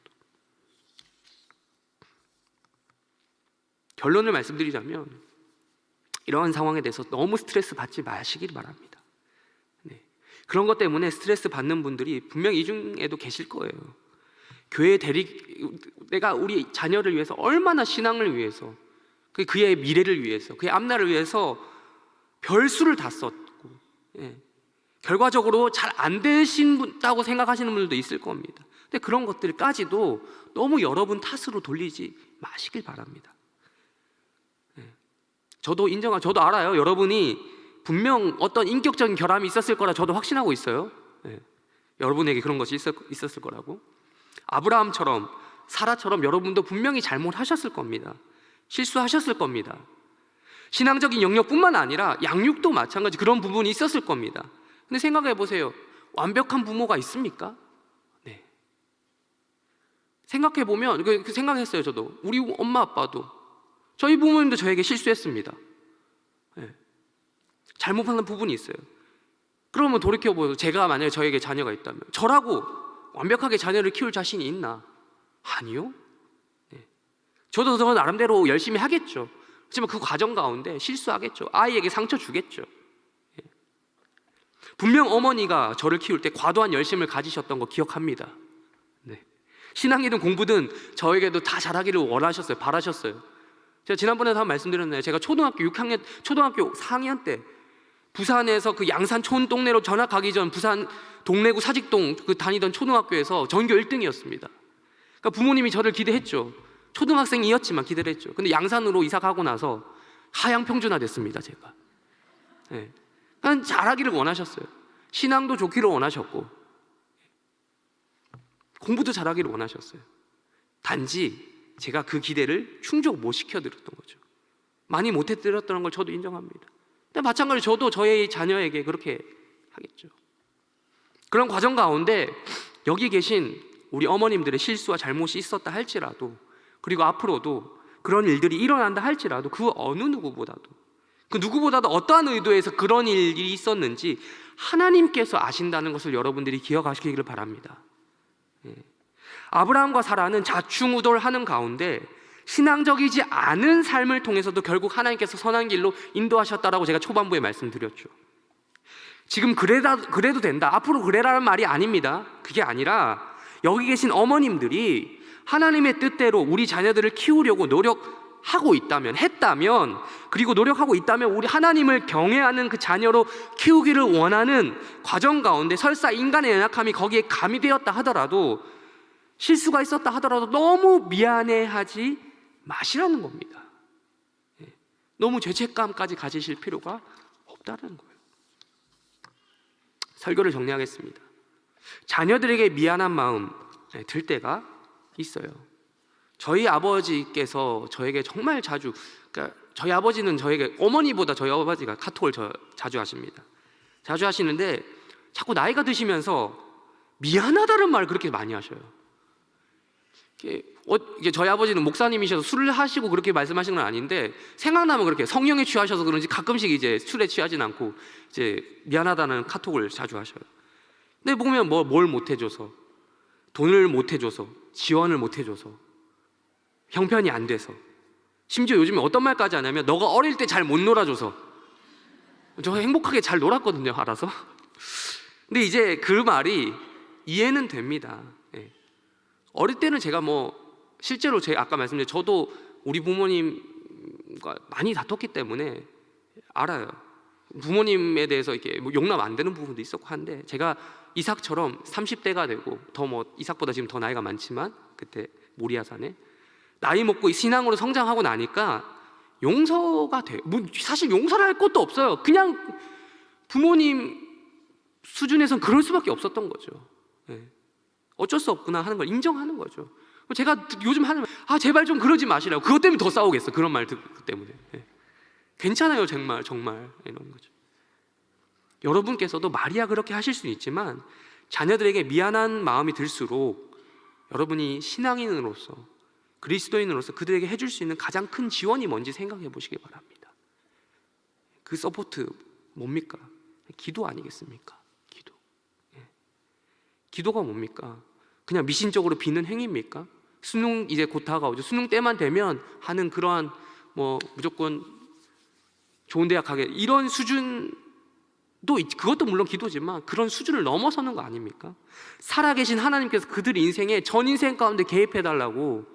결론을 말씀드리자면 이러한 상황에 대해서 너무 스트레스 받지 마시길 바랍니다. 그런 것 때문에 스트레스 받는 분들이 분명히 이 중에도 계실 거예요. 내가 우리 자녀를 위해서 얼마나 신앙을 위해서, 그의 미래를 위해서, 그의 앞날을 위해서 별수를 다 썼고, 결과적으로 잘 안 되신다고 생각하시는 분들도 있을 겁니다. 근데 그런 것들까지도 너무 여러분 탓으로 돌리지 마시길 바랍니다. 저도 알아요. 여러분이 분명 어떤 인격적인 결함이 있었을 거라 저도 확신하고 있어요. 여러분에게 그런 것이 있었을 거라고. 아브라함처럼 사라처럼 여러분도 분명히 잘못하셨을 겁니다. 실수하셨을 겁니다. 신앙적인 영역뿐만 아니라 양육도 마찬가지 그런 부분이 있었을 겁니다. 근데 생각해 보세요. 완벽한 부모가 있습니까? 네. 생각해 보면 그 생각했어요. 저도 우리 엄마 아빠도 저희 부모님도 저에게 실수했습니다. 네. 잘못하는 부분이 있어요. 그러면 돌이켜보세요. 제가 만약에 저에게 자녀가 있다면 저라고 완벽하게 자녀를 키울 자신이 있나? 아니요. 네. 저도 저 나름대로 열심히 하겠죠. 하지만 그 과정 가운데 실수하겠죠. 아이에게 상처 주겠죠. 네. 분명 어머니가 저를 키울 때 과도한 열심을 가지셨던 거 기억합니다. 네. 신앙이든 공부든 저에게도 다 잘하기를 원하셨어요. 바라셨어요. 제가 지난번에도 한번 말씀드렸나요? 제가 초등학교 4학년 때 부산에서 그 양산촌 동네로 전학 가기 전 부산 동래구 사직동 그 다니던 초등학교에서 전교 1등이었습니다. 그러니까 부모님이 저를 기대했죠. 초등학생이었지만 기대를 했죠. 근데 양산으로 이사 가고 나서 하향 평준화 됐습니다. 제가. 네. 그냥 잘하기를 원하셨어요. 신앙도 좋기를 원하셨고 공부도 잘하기를 원하셨어요. 단지 제가 그 기대를 충족 못 시켜드렸던 거죠. 많이 못 해드렸다는 걸 저도 인정합니다. 근데 마찬가지로 저도 저의 자녀에게 그렇게 하겠죠. 그런 과정 가운데 여기 계신 우리 어머님들의 실수와 잘못이 있었다 할지라도, 그리고 앞으로도 그런 일들이 일어난다 할지라도 그 어느 누구보다도 어떠한 의도에서 그런 일이 있었는지 하나님께서 아신다는 것을 여러분들이 기억하시기를 바랍니다. 아브라함과 사라는 좌충우돌하는 가운데 신앙적이지 않은 삶을 통해서도 결국 하나님께서 선한 길로 인도하셨다라고 제가 초반부에 말씀드렸죠. 지금 그래도 된다, 앞으로 그래라는 말이 아닙니다. 그게 아니라 여기 계신 어머님들이 하나님의 뜻대로 우리 자녀들을 키우려고 노력하고 했다면 그리고 노력하고 있다면 우리 하나님을 경외하는 그 자녀로 키우기를 원하는 과정 가운데 설사 인간의 연약함이 거기에 가미되었다 하더라도, 실수가 있었다 하더라도 너무 미안해하지 마시라는 겁니다. 너무 죄책감까지 가지실 필요가 없다는 거예요. 설교를 정리하겠습니다. 자녀들에게 미안한 마음 들 때가 있어요. 저희 아버지께서 저에게 정말 자주, 그러니까 저희 아버지는 저에게, 어머니보다 저희 아버지가 카톡을 자주 하십니다. 자주 하시는데 자꾸 나이가 드시면서 미안하다는 말을 그렇게 많이 하셔요. 이게 저희 아버지는 목사님이셔서 술을 하시고 그렇게 말씀하시는 건 아닌데 생각나면 그렇게 성령에 취하셔서 그런지 가끔씩 이제 술에 취하진 않고 이제 미안하다는 카톡을 자주 하셔요. 근데 보면 뭘 못 해줘서, 돈을 못 해줘서, 지원을 못 해줘서, 형편이 안 돼서, 심지어 요즘에 어떤 말까지 하냐면 너가 어릴 때 잘 못 놀아줘서. 저 행복하게 잘 놀았거든요, 알아서. 근데 이제 그 말이 이해는 됩니다. 어릴 때는 제가 실제로 제가 아까 말씀드린 저도 우리 부모님과 많이 다퉜기 때문에 알아요. 부모님에 대해서 이렇게 용납 안 되는 부분도 있었고 한데, 제가 이삭처럼 30대가 되고 이삭보다 지금 더 나이가 많지만 그때 모리아산에 나이 먹고 신앙으로 성장하고 나니까 용서가 돼요. 사실 용서를 할 것도 없어요. 그냥 부모님 수준에선 그럴 수밖에 없었던 거죠. 어쩔 수 없구나 하는 걸 인정하는 거죠. 제가 요즘 하는 말, 제발 좀 그러지 마시라고. 그것 때문에 더 싸우겠어. 그런 말 듣기 때문에. 괜찮아요, 정말 이런 거죠. 여러분께서도 말이야 그렇게 하실 수는 있지만 자녀들에게 미안한 마음이 들수록 여러분이 신앙인으로서, 그리스도인으로서 그들에게 해줄 수 있는 가장 큰 지원이 뭔지 생각해 보시기 바랍니다. 그 서포트 뭡니까? 기도 아니겠습니까? 기도가 뭡니까? 그냥 미신적으로 비는 행위입니까? 수능 이제 곧 다가오죠. 수능 때만 되면 하는 그러한 무조건 좋은 대학 가게, 이런 수준도 그것도 물론 기도지만 그런 수준을 넘어서는 거 아닙니까? 살아계신 하나님께서 그들 인생에 전 인생 가운데 개입해달라고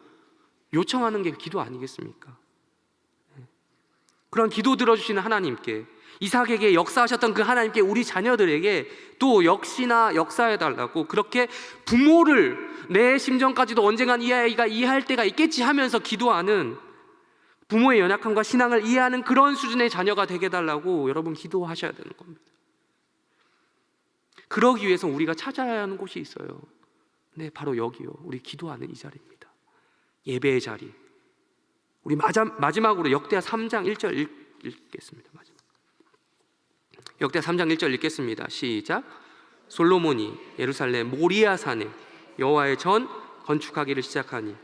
요청하는 게 기도 아니겠습니까? 그런 기도 들어주시는 하나님께, 이삭에게 역사하셨던 그 하나님께 우리 자녀들에게 또 역시나 역사해달라고, 그렇게 부모를 내 심정까지도 언젠간 이 아이가 이해할 때가 있겠지 하면서 기도하는 부모의 연약함과 신앙을 이해하는 그런 수준의 자녀가 되게 해달라고 여러분 기도하셔야 되는 겁니다. 그러기 위해서 우리가 찾아야 하는 곳이 있어요. 네, 바로 여기요. 우리 기도하는 이 자리입니다. 예배의 자리. 우리 마지막으로 역대하 3장 1절 읽겠습니다. 역대하 3장 1절 읽겠습니다. 시작. 솔로몬이 예루살렘 모리아 산에 여호와의 전 건축하기를 시작하니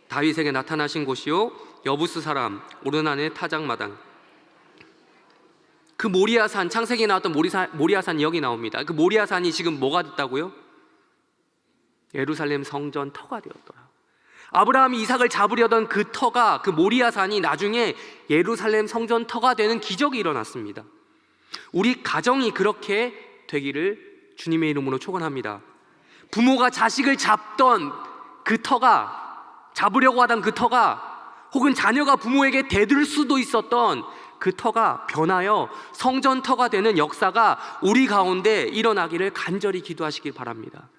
다윗에게 나타나신 곳이요 여부스 사람 오르난의 타작마당. 그 모리아산, 창세기에 나왔던 모리아산이 여기 나옵니다. 그 모리아산이 지금 뭐가 됐다고요? 예루살렘 성전 터가 되었더라. 아브라함이 이삭을 잡으려던 그 터가, 그 모리아산이 나중에 예루살렘 성전 터가 되는 기적이 일어났습니다. 우리 가정이 그렇게 되기를 주님의 이름으로 축원합니다. 부모가 자식을 잡던 그 터가, 잡으려고 하던 그 터가, 혹은 자녀가 부모에게 대들 수도 있었던 그 터가 변하여 성전 터가 되는 역사가 우리 가운데 일어나기를 간절히 기도하시길 바랍니다.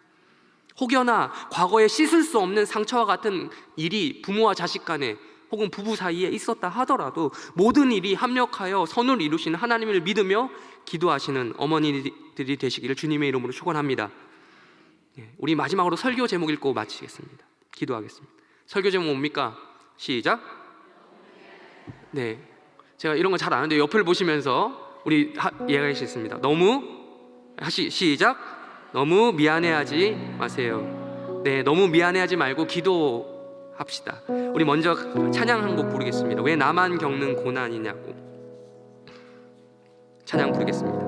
혹여나 과거에 씻을 수 없는 상처와 같은 일이 부모와 자식 간에 혹은 부부 사이에 있었다 하더라도 모든 일이 합력하여 선을 이루시는 하나님을 믿으며 기도하시는 어머니들이 되시기를 주님의 이름으로 축원합니다. 우리 마지막으로 설교 제목 읽고 마치겠습니다. 기도하겠습니다. 설교 제목 뭡니까? 시작. 네, 제가 이런 거 잘 아는데 옆을 보시면서 우리 이야기하시겠습니다. 시작. 너무 미안해하지 마세요. 네, 너무 미안해하지 말고 기도합시다. 우리 먼저 찬양 한 곡 부르겠습니다. 왜 나만 겪는 고난이냐고 찬양 부르겠습니다.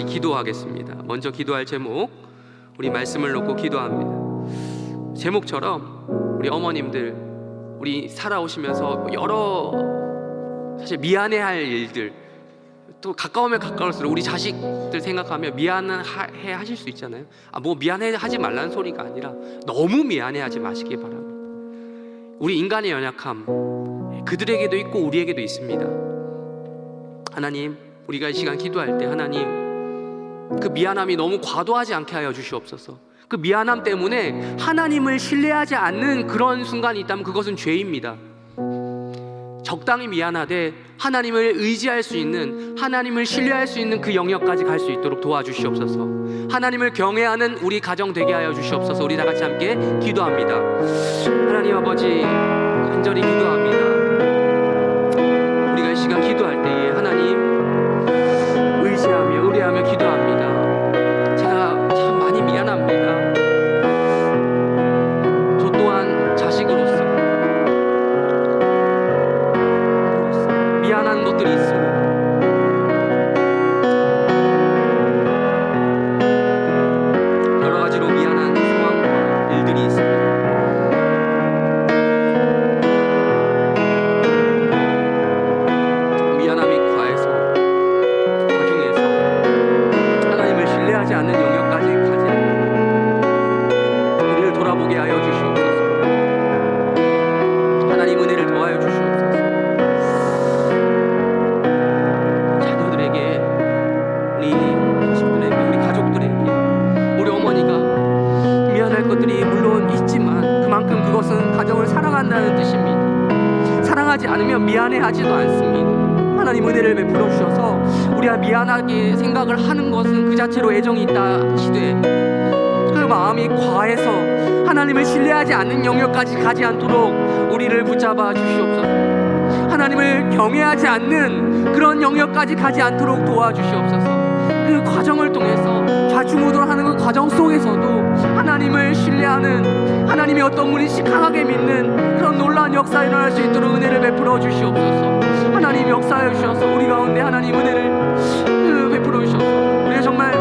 기도하겠습니다. 먼저 기도할 제목, 우리 말씀을 놓고 기도합니다. 제목처럼 우리 어머님들, 우리 살아오시면서 여러 사실 미안해할 일들, 또 가까우면 가까울수록 우리 자식들 생각하면 미안해 하실 수 있잖아요. 뭐 미안해 하지 말라는 소리가 아니라 너무 미안해하지 마시기 바랍니다. 우리 인간의 연약함 그들에게도 있고 우리에게도 있습니다. 하나님, 우리가 이 시간 기도할 때 하나님, 그 미안함이 너무 과도하지 않게 하여 주시옵소서. 그 미안함 때문에 하나님을 신뢰하지 않는 그런 순간이 있다면 그것은 죄입니다. 적당히 미안하되 하나님을 의지할 수 있는, 하나님을 신뢰할 수 있는 그 영역까지 갈 수 있도록 도와주시옵소서. 하나님을 경외하는 우리 가정 되게 하여 주시옵소서. 우리 다 같이 함께 기도합니다. 하나님 아버지, 간절히 기도합니다. 우리가 이 시간 기도할 때에 하나님 의지하며 의뢰하며 기도합니다. 제가 참 많이 미안합니다. 저 또한 자식으로서 미안한 것들이 있습니다. 여러 가지로 미안한 상황과 일들이 있습니다. 사랑한다는 뜻입니다. 사랑하지 않으면 미안해하지도 않습니다. 하나님 은혜를 베풀어 주셔서 우리가 미안하게 생각을 하는 것은 그 자체로 애정이 있다 하시되 그 마음이 과해서 하나님을 신뢰하지 않는 영역까지 가지 않도록 우리를 붙잡아 주시옵소서. 하나님을 경외하지 않는 그런 영역까지 가지 않도록 도와주시옵소서. 그 과정을 통해서 좌충우돌하는 그 과정 속에서도 하나님을 신뢰하는, 하나님의 어떤 분이 강하게 믿는 그런 놀라운 역사 일어날 수 있도록 은혜를 베풀어 주시옵소서. 하나님 역사해 주셔서 우리 가운데 하나님 은혜를 베풀어 주셔서 우리가 정말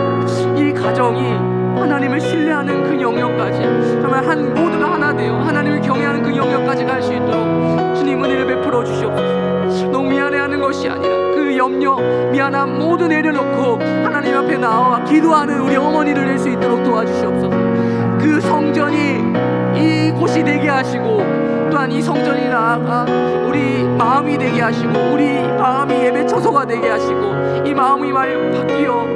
이 가정이 하나님을 신뢰하는 그 영역까지 정말 모두가 하나 되어 하나님을 경외하는 그 영역까지 갈 수 있도록 주님 은혜를 베풀어 주시옵소서. 너무 미안해하는 것이 아니라 그 염려, 미안함 모두 내려놓고 하나님 앞에 나와 기도하는 우리 어머니를 낼 수 있도록 도와주시옵소서. 그 성전이 이곳이 되게 하시고 또한 이 성전이 나아가 우리 마음이 되게 하시고 우리 마음이 예배 처소가 되게 하시고 이 마음이 바뀌어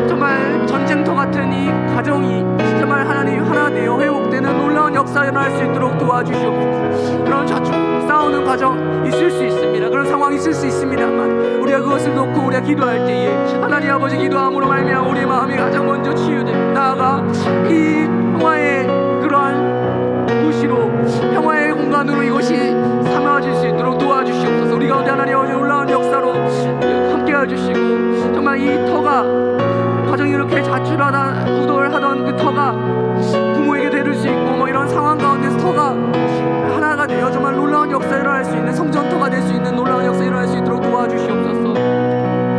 정말 전쟁터 같은 이 가정이 정말 하나님 하나 되어 회복되는 놀라운 역사 일어날 수 있도록 도와주시옵소서. 그런 좌충 싸우는 과정 있을 수 있습니다. 그런 상황이 있을 수 있습니다만 우리가 그것을 놓고 우리가 기도할 때에 하나님 아버지 기도함으로 말미암아 우리의 마음이 가장 먼저 치유되고 나아가 이 평화의 그러한 도시로 평화의 공간으로 이것이 삼아질 수 있도록 도와주시옵소서. 우리 가운데 하나님 아버지 놀라운 역사로 함께 해주시고 정말 이 터가 과정이 이렇게 자출하다 우돌하던 그 터가 부모에게 데릴 수 있고 뭐 이런 상황 가운데서 터가 하나가 되어 정말 놀라운 역사 일어날 수 있는 성전터가 될 수 있는 놀라운 역사 일어날 수 있도록 도와주시옵소서.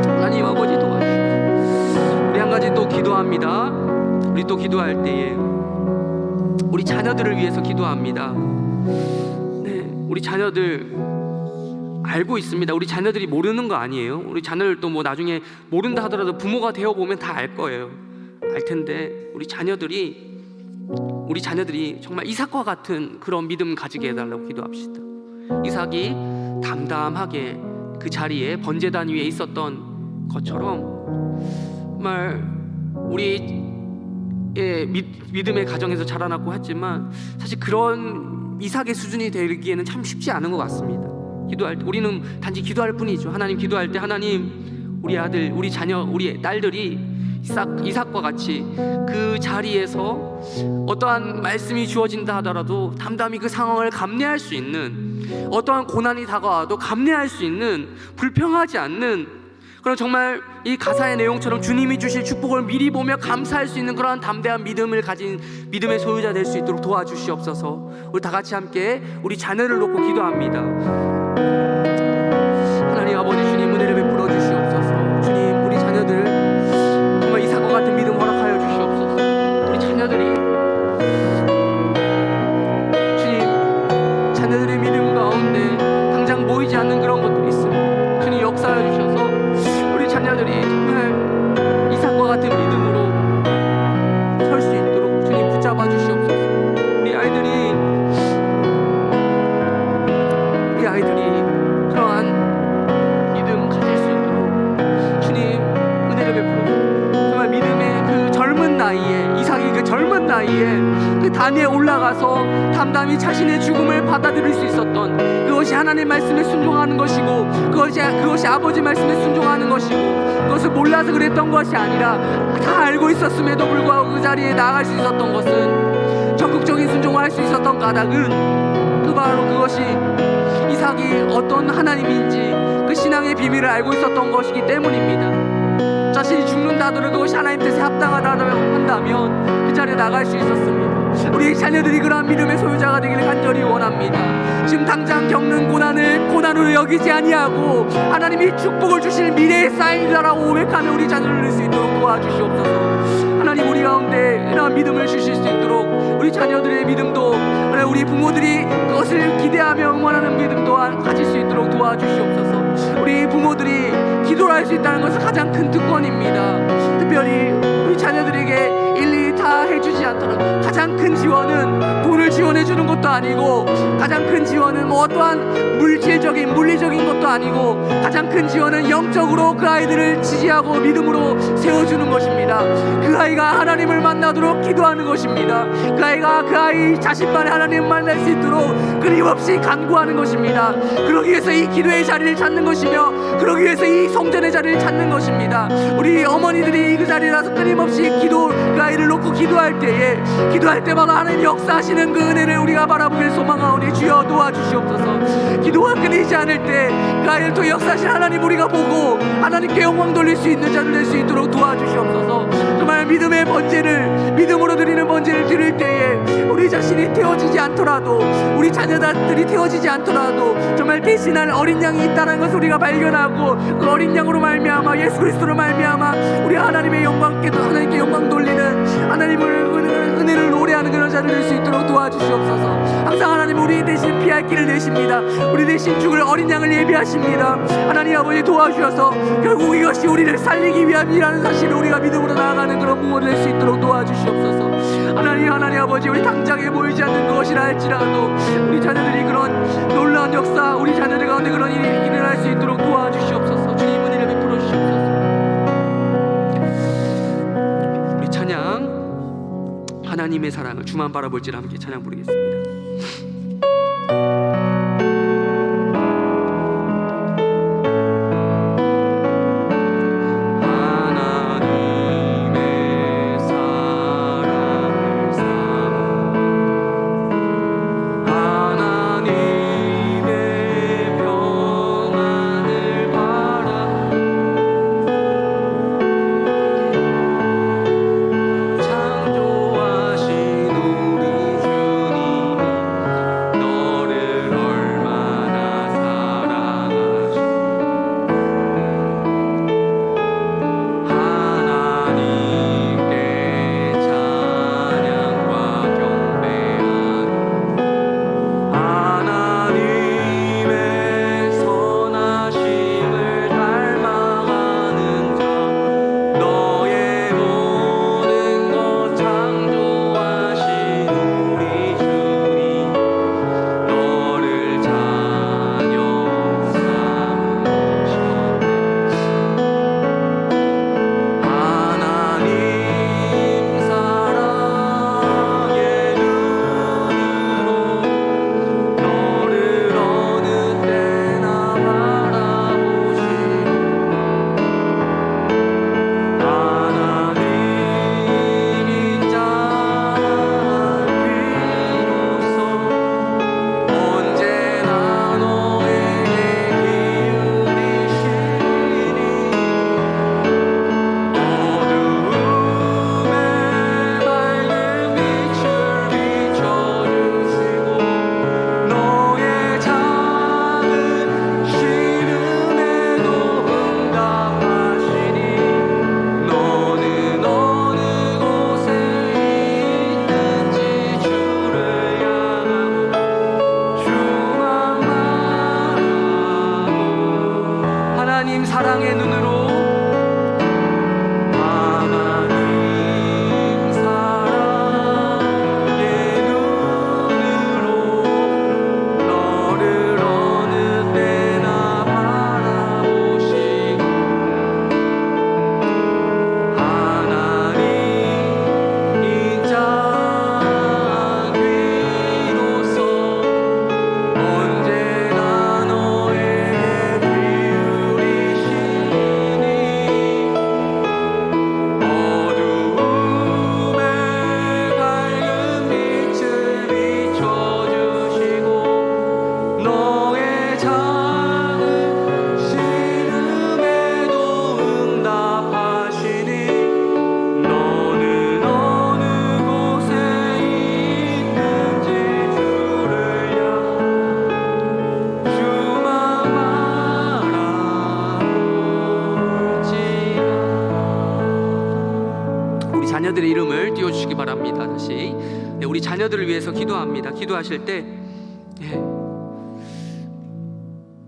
하나님 아버지 도와주시옵소서. 우리 한 가지 또 기도합니다. 우리 또 기도할 때에 우리 자녀들을 위해서 기도합니다. 네, 우리 자녀들 알고 있습니다. 우리 자녀들이 모르는 거 아니에요. 우리 자녀들 또 뭐 나중에 모른다 하더라도 부모가 되어 보면 다 알 거예요. 알 텐데 우리 자녀들이 정말 이삭과 같은 그런 믿음 가지게 해달라고 기도합시다. 이삭이 담담하게 그 자리에 번제단 위에 있었던 것처럼 정말 우리 믿음의 가정에서 자라났고 했지만 사실 그런 이삭의 수준이 되기에는 참 쉽지 않은 것 같습니다. 기도할 때 우리는 단지 기도할 뿐이죠. 하나님 기도할 때 하나님 우리 아들, 우리 자녀, 우리 딸들이 이삭과 같이 그 자리에서 어떠한 말씀이 주어진다 하더라도 담담히 그 상황을 감내할 수 있는, 어떠한 고난이 다가와도 감내할 수 있는, 불평하지 않는 그런 정말 이 가사의 내용처럼 주님이 주실 축복을 미리 보며 감사할 수 있는 그러한 담대한 믿음을 가진 믿음의 소유자 될 수 있도록 도와주시옵소서. 우리 다 같이 함께 우리 자녀를 놓고 기도합니다. 하나님 아버지 주님 은혜를 베풀어 주시옵소서. 주님 우리 자녀들 정말 이삭과 같은 믿음 허락하여 주시옵소서. 우리 자녀들이 주님 자녀들의 믿음 가운데 당장 보이지 않는 그런 것들이 있습니다. 주님 역사해 주셔서 우리 자녀들이 정말 이삭과 같은 믿음으로 설 수 있도록 주님 붙잡아 주시옵소서. 우리 아이들이 그러한 믿음 가질 수 있도록 주님 은혜를 베풀어 정말 믿음의 그 젊은 나이에 이삭이 그 젊은 나이에 그 단위에 올라가서 담담히 자신의 죽음을 받아들일 수 있었던 그것이 하나님의 말씀에 순종하는 것이고 그것이 아버지 말씀에 순종하는 것이고 그것을 몰라서 그랬던 것이 아니라 다 알고 있었음에도 불구하고 그 자리에 나아갈 수 있었던 것은 적극적인 순종을 할 수 있었던 까닭은 바로 그것이 이삭이 어떤 하나님인지 그 신앙의 비밀을 알고 있었던 것이기 때문입니다. 자신이 죽는다 하더라도 그것이 하나님 뜻에 합당하다 한다면 그 자리에 나갈 수 있었습니다. 우리 자녀들이 그러한 믿음의 소유자가 되기를 간절히 원합니다. 지금 당장 겪는 고난으로 여기지 아니하고 하나님이 축복을 주실 미래의 사인이라고 고백하는 우리 자녀를 낼 수 있도록 도와주시옵소서. 하나님 우리 가운데 이러한 믿음을 주실 수 있도록 우리 자녀들의 믿음도 우리 부모들이 그것을 기대하며 응원하는 믿음 또한 가질 수 있도록 도와주시옵소서. 우리 부모들이 기도를 할 수 있다는 것은 가장 큰 특권입니다. 특별히 우리 자녀들에게 일일이 다 해주지 않더라도 가장 큰 지원은 돈을 지원해 주는 것도 아니고 가장 큰 큰 지원은 뭐 어떠한 물질적인 물리적인 것도 아니고 가장 큰 지원은 영적으로 그 아이들을 지지하고 믿음으로 세워주는 것입니다. 그 아이가 하나님을 만나도록 기도하는 것입니다. 그 아이가 그 아이 자신만의 하나님을 만날 수 있도록 끊임없이 간구하는 것입니다. 그러기 위해서 이 기도의 자리를 찾는 것이며 그러기 위해서 이 성전의 자리를 찾는 것입니다. 우리 어머니들이 그 자리라서 끊임없이 그 아이를 놓고 기도할 때마다 하나님 역사하시는 그 은혜를 우리가 바라보길 소망하오니 주여 도와주시옵소서. 기도가 끊이지 않을 때 그 아이를 통해 역사하신 하나님 우리가 보고 하나님께 영광 돌릴 수 있는 자를 낼 수 있도록 도와주시옵소서. 정말 믿음의 번제를 믿음으로 드리는 번제를 드릴 때에 우리 자신이 태워지지 않더라도 우리 자녀들이 태워지지 않더라도 정말 대신할 어린 양이 있다는 것을 우리가 발견하고 그 어린 양으로 말미암아 예수 그리스도로 말미암아 우리 하나님의 하나님께 영광 돌리는 하나님을 은혜를 노래하는 그런 자를 낼 수 있도록 도와주시옵소서. 항상 하나님 우리 대신 피할 길을 내십니다. 우리 대신 죽을 어린 양을 예비하십니다. 하나님 아버지 도와주셔서 결국 이것이 우리를 살리기 위함이라는 사실을 우리가 믿음으로 나아가는 그런 부모를 낼 수 있도록 도와주시옵소서. 하나님 아버지 우리 당장에 보이지 않는 것이라 할지라도 우리 자녀들이 그런 놀라운 역사 우리 자녀들 가운데 그런 일이 일어날 수 있도록 도와주시옵소서. 주님 은혜를 베풀어 주시옵소서. 우리 찬양 하나님의 사랑을 주만 바라볼지라 함께 찬양 부르겠습니다. 사랑의 눈으로 하나님 사랑의 눈으로 너를 어느 때나 바라보시고 하나님 인자 귀로서 언제나 너에게 자녀들의 이름을 띄워주시기 바랍니다. 다시 우리 자녀들을 위해서 기도합니다. 기도하실 때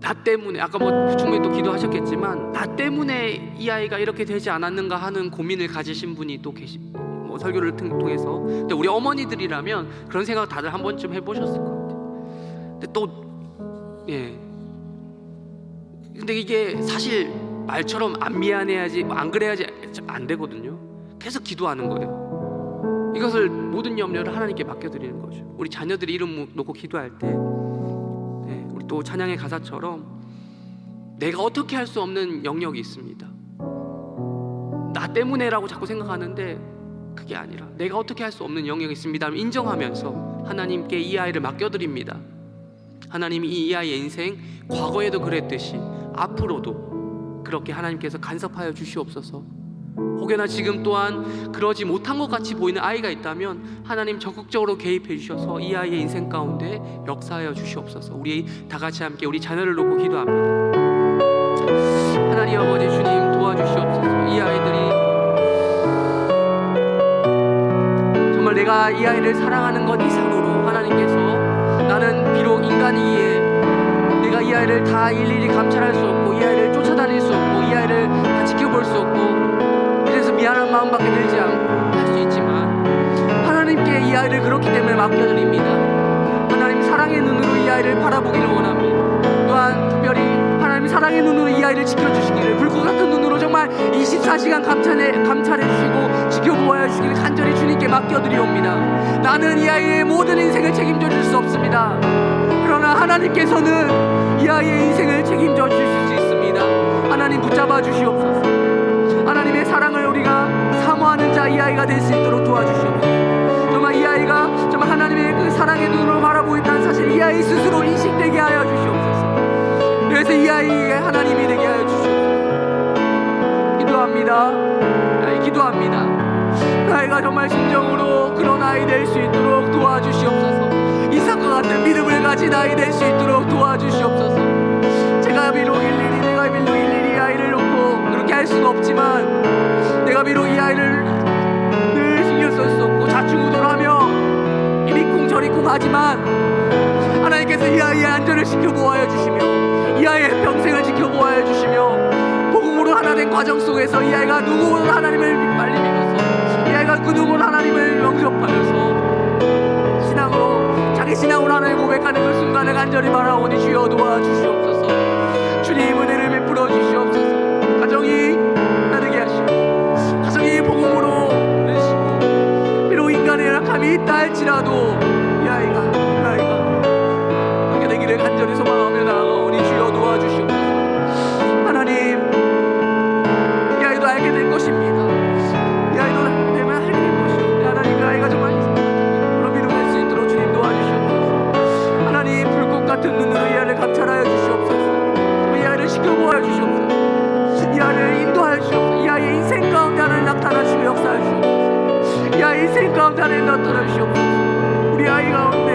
나 때문에 아까 뭐 충분히 또 기도하셨겠지만 나 때문에 이 아이가 이렇게 되지 않았는가 하는 고민을 가지신 분이 또 뭐 설교를 통해서 근데 우리 어머니들이라면 그런 생각 다들 한 번쯤 해보셨을 것 같아요. 근데 또 근데 이게 사실 말처럼 안 미안해야지, 안 그래야지 안 되거든요. 계속 기도하는 거예요. 이것을 모든 염려를 하나님께 맡겨드리는 거죠. 우리 자녀들이 이름 놓고 기도할 때 우리 또 찬양의 가사처럼 내가 어떻게 할 수 없는 영역이 있습니다. 나 때문에라고 자꾸 생각하는데 그게 아니라 내가 어떻게 할 수 없는 영역이 있습니다 인정하면서 하나님께 이 아이를 맡겨드립니다. 하나님이 이 아이의 인생, 과거에도 그랬듯이 앞으로도 그렇게 하나님께서 간섭하여 주시옵소서. 혹여나 지금 또한 그러지 못한 것 같이 보이는 아이가 있다면 하나님 적극적으로 개입해 주셔서 이 아이의 인생 가운데 역사하여 주시옵소서. 우리 다 같이 함께 우리 자녀를 놓고 기도합니다. 하나님 아버지 주님 도와주시옵소서. 이 아이들이 정말 내가 이 아이를 사랑하는 것 이상으로 하나님께서 나는 비록 인간이기에 내가 이 아이를 다 일일이 감찰할 수 없고 이 아이를 쫓아다닐 수 없고 이 아이를 다 지켜볼 수 없고 그래서 미안한 마음밖에 들지 않고 할 수 있지만 하나님께 이 아이를 그렇기 때문에 맡겨드립니다. 하나님 사랑의 눈으로 이 아이를 바라보기를 원합니다. 또한 특별히 하나님 사랑의 눈으로 이 아이를 지켜주시기를, 불꽃 같은 눈으로 정말 24시간 감찰해 주시고 지켜보아야 주시기를 간절히 주님께 맡겨드리옵니다. 나는 이 아이의 모든 인생을 책임져 줄 수 없습니다. 그러나 하나님께서는 이 아이의 인생을 책임져 주실 수 있습니다. 하나님 붙잡아 주시옵소서. 하나님의 사랑을 우리가 사모하는 자 이 아이가 될 수 있도록 도와주시옵소서. 정말 이 아이가 정말 하나님의 그 사랑의 눈으로 바라보고 있다는 사실 이 아이 스스로 인식되게 하여 주시옵소서. 그래서 이 아이의 하나님이 되게 하여 주시옵소서. 기도합니다. 그 아이가 정말 진정으로 그런 아이 될 수 있도록 도와주시옵소서. 이삭과 같은 믿음을 가진 아이 될 수 있도록 도와주시옵소서. 내가 비록 일일이 아이를 놓고 그렇게 할 수는 없지만 내가 비록 이 아이를 늘 신경 쓸 수 없고 좌충우돌하며 이리쿵 저리쿵 하지만 하나님께서 이 아이의 안전을 지켜보아야 주시며 이 아이의 평생을 지켜보아야 주시며 복음으로 하나 된 과정 속에서 이 아이가 누구보다 하나님을 빨리 믿어서 이 아이가 그 누구보다 하나님을 영접하면서 자기 신앙으로 하나님 고백하는 그 순간을 간절히 바라오니 주여 도와주시옵소서. 주님 은혜를 베풀어 주시옵소서. 가정이 나되게 하시고 가정이 복음으로 되시고 비록 인간의 연약함이 있다 할지라도 이 아이가 그렇게 되기를 간절히 소망하며 나아가오니 주여 도와주시옵소서. 하나님 이 아이도 알게 될 것입니다. 이 아이도 알게 되면 알게 될 것이오. 하나님 그 아이가 정말 그런 믿음 될 수 있도록 주님 도와주시옵소서. 하나님 불꽃 같은 눈으로 이 아이를 감찰하여 주시옵소서. 이 아이를 지켜보아 주시옵소서. 이 아이를 인도하여 주시옵소서. 이 아이의 인생 가운데 하나님 나타나 주시고 역사하여 주시옵소서. 이 아이의 인생 가운데 하나님 나타나 주시옵소서. 우리 아이 가운데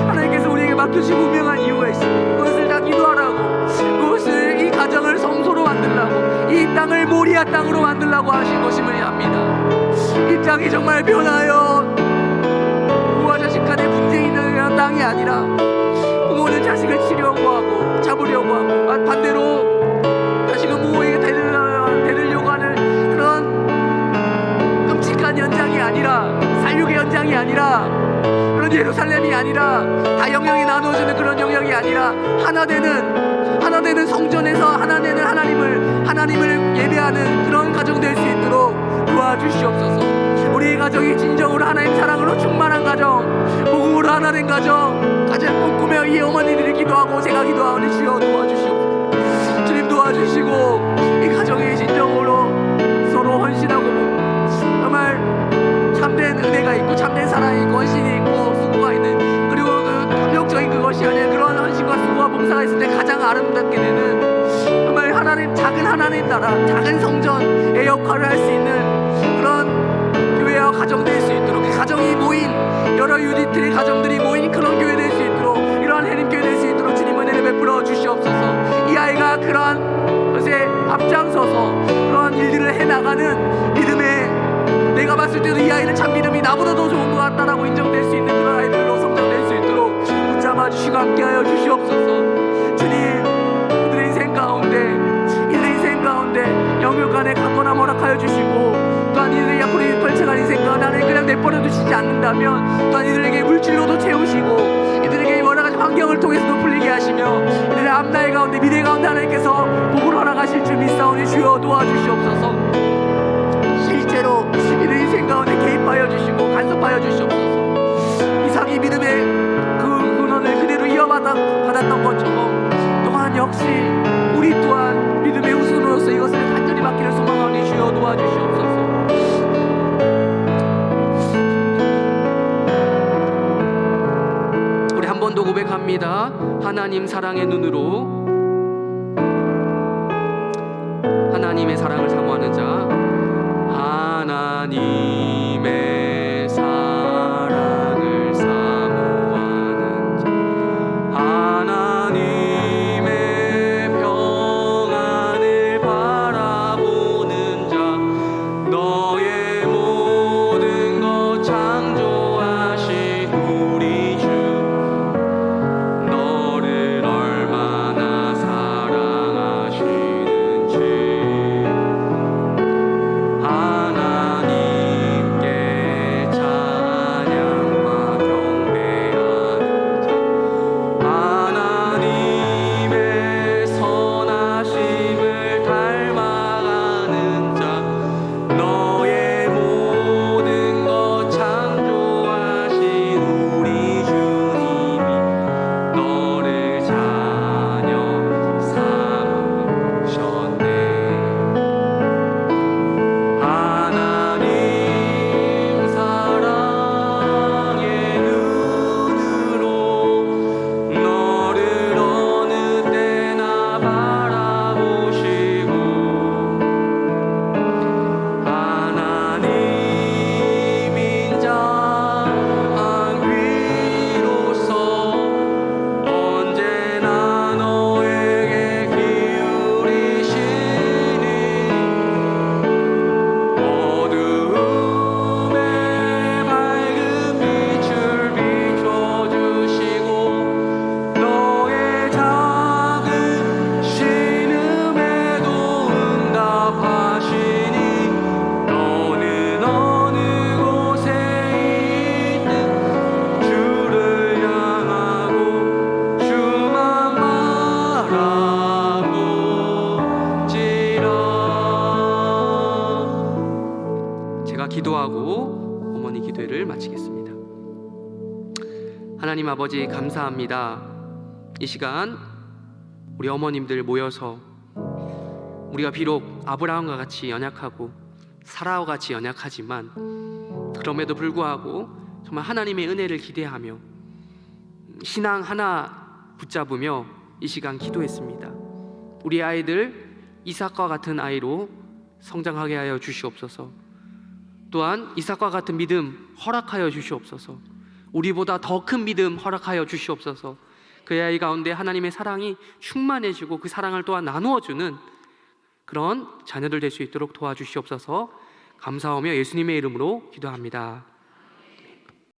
하나님께서 우리에게 맡겨주신 분명한 이유가 있습니다. 그것을 다 기도하라고, 그것을 이 가정을 성소로 만들라고, 이 땅을 모리아 땅으로 만들라고 하신 것임을 압니다. 이 땅이 정말 변하여 부모와 자식 간의 분쟁이 있는 그런 땅이 아니라 부모는 자식을 치려고 하고 잡으려고 하고 반대로 자식은 부모에게 데리려고 하는 그런 끔찍한 현장이 아니라, 살육의 현장이 아니라, 그런 예루살렘이 아니라, 다 영역이 나누어지는 그런 영역이 아니라 하나 되는 성전에서 하나 되는 하나님을 예배하는 그런 가정 될 수 있도록 도와주시옵소서. 우리의 가정이 진정으로 하나님 사랑으로 충만한 가정, 복음으로 하나 된 가정, 가장 꿈꾸며 이 어머니들이 기도하고 제가 기도하오니 주여 도와주시옵소서. 주님 도와주시고 이 가정이 진정으로 서로 헌신하고 정말 참된 은혜가 있고 참된 사랑이 있고 헌신이 있고 수고가 있는, 그리고 그 탐욕적인 그것이 아닌 그런 헌신과 수고와 봉사가 있을 때 가장 아름답게 되는 정말 하나님, 작은 하나님 나라, 작은 성전의 역할을 할 수 있는 그런 교회와 가정 될 수 있도록, 그 가정이 모인 여러 유니트의 가정들이 모인 그런 교회 될 수 있도록, 이러한 해림교회 될 수 있도록 주님 은혜를 베풀어 주시옵소서. 이 아이가 그러한 것에 앞장서서 그러한 일들을 해나가는 믿음의, 내가 봤을 때도 이 아이는 참 믿음이 나보다 더 좋은 것 같다라고 인정될 수 있는 그런 아이들로 성장될 수 있도록 붙잡아 주시고 함께하여 주시옵소서. 주님 이들의 인생 가운데 영역 간에 강건함 허락하여 주시고, 또한 이들의 앞으로 펼쳐갈 인생 가운데 그냥 내버려 두시지 않는다면 또한 이들에게 물질로도 채우시고 이들에게 여러 가지 환경을 통해서도 풀리게 하시며 이들의 앞날 가운데 미래 가운데 하나님께서 복을 허락하실 줄 믿사오니 주여 도와주시옵소서. 실제로 이들 인생 가운데 개입하여 주시고 간섭하여 주시옵소서. 이삭이 믿음의 그 근원을 그대로 이어받았던 것처럼 또한 역시 우리 또한 믿음의 후손으로서 이것을 간절히 받기를 소망하오니 주여 도와주시옵소서. 우리 한 번 더 고백합니다. 하나님 사랑의 눈으로 하나님의 사랑을 사모하는 자, 하나님의 사랑을 사모하는 자, 하나님의 평안을 바라보는 자, 너의 모든 것 창조하신 우리 주, 너를 얼마나 사랑하시는지 하나님께 찬양과 경배하는 자, 하나님의 선하심을 닮아가는 자, 너의 모든 것 창조하신 우리 주님이 너를 자녀 삼으셨네. 하나님 사랑의 눈으로 너를 어느 때나 바라보시고 하나님인 자 한 귀로서 언제나 너에게 기울이시니 어두움에 밝은 빛을 비춰주시고 너의 작은 신음에도 응답하시니 너는 어느 곳에 있든 주를 향하고 주만 바라보지라. 제가 기도하고 어머니 기도회를 마치겠습니다. 하나님 아버지 감사합니다. 이 시간 우리 어머님들 모여서 우리가 비록 아브라함과 같이 연약하고 사라와 같이 연약하지만 그럼에도 불구하고 정말 하나님의 은혜를 기대하며 신앙 하나 붙잡으며 이 시간 기도했습니다. 우리 아이들 이삭과 같은 아이로 성장하게 하여 주시옵소서. 또한 이삭과 같은 믿음 허락하여 주시옵소서. 우리보다 더 큰 믿음 허락하여 주시옵소서. 그 아이 가운데 하나님의 사랑이 충만해지고 그 사랑을 또한 나누어주는 그런 자녀들 될 수 있도록 도와주시옵소서. 감사하며 예수님의 이름으로 기도합니다.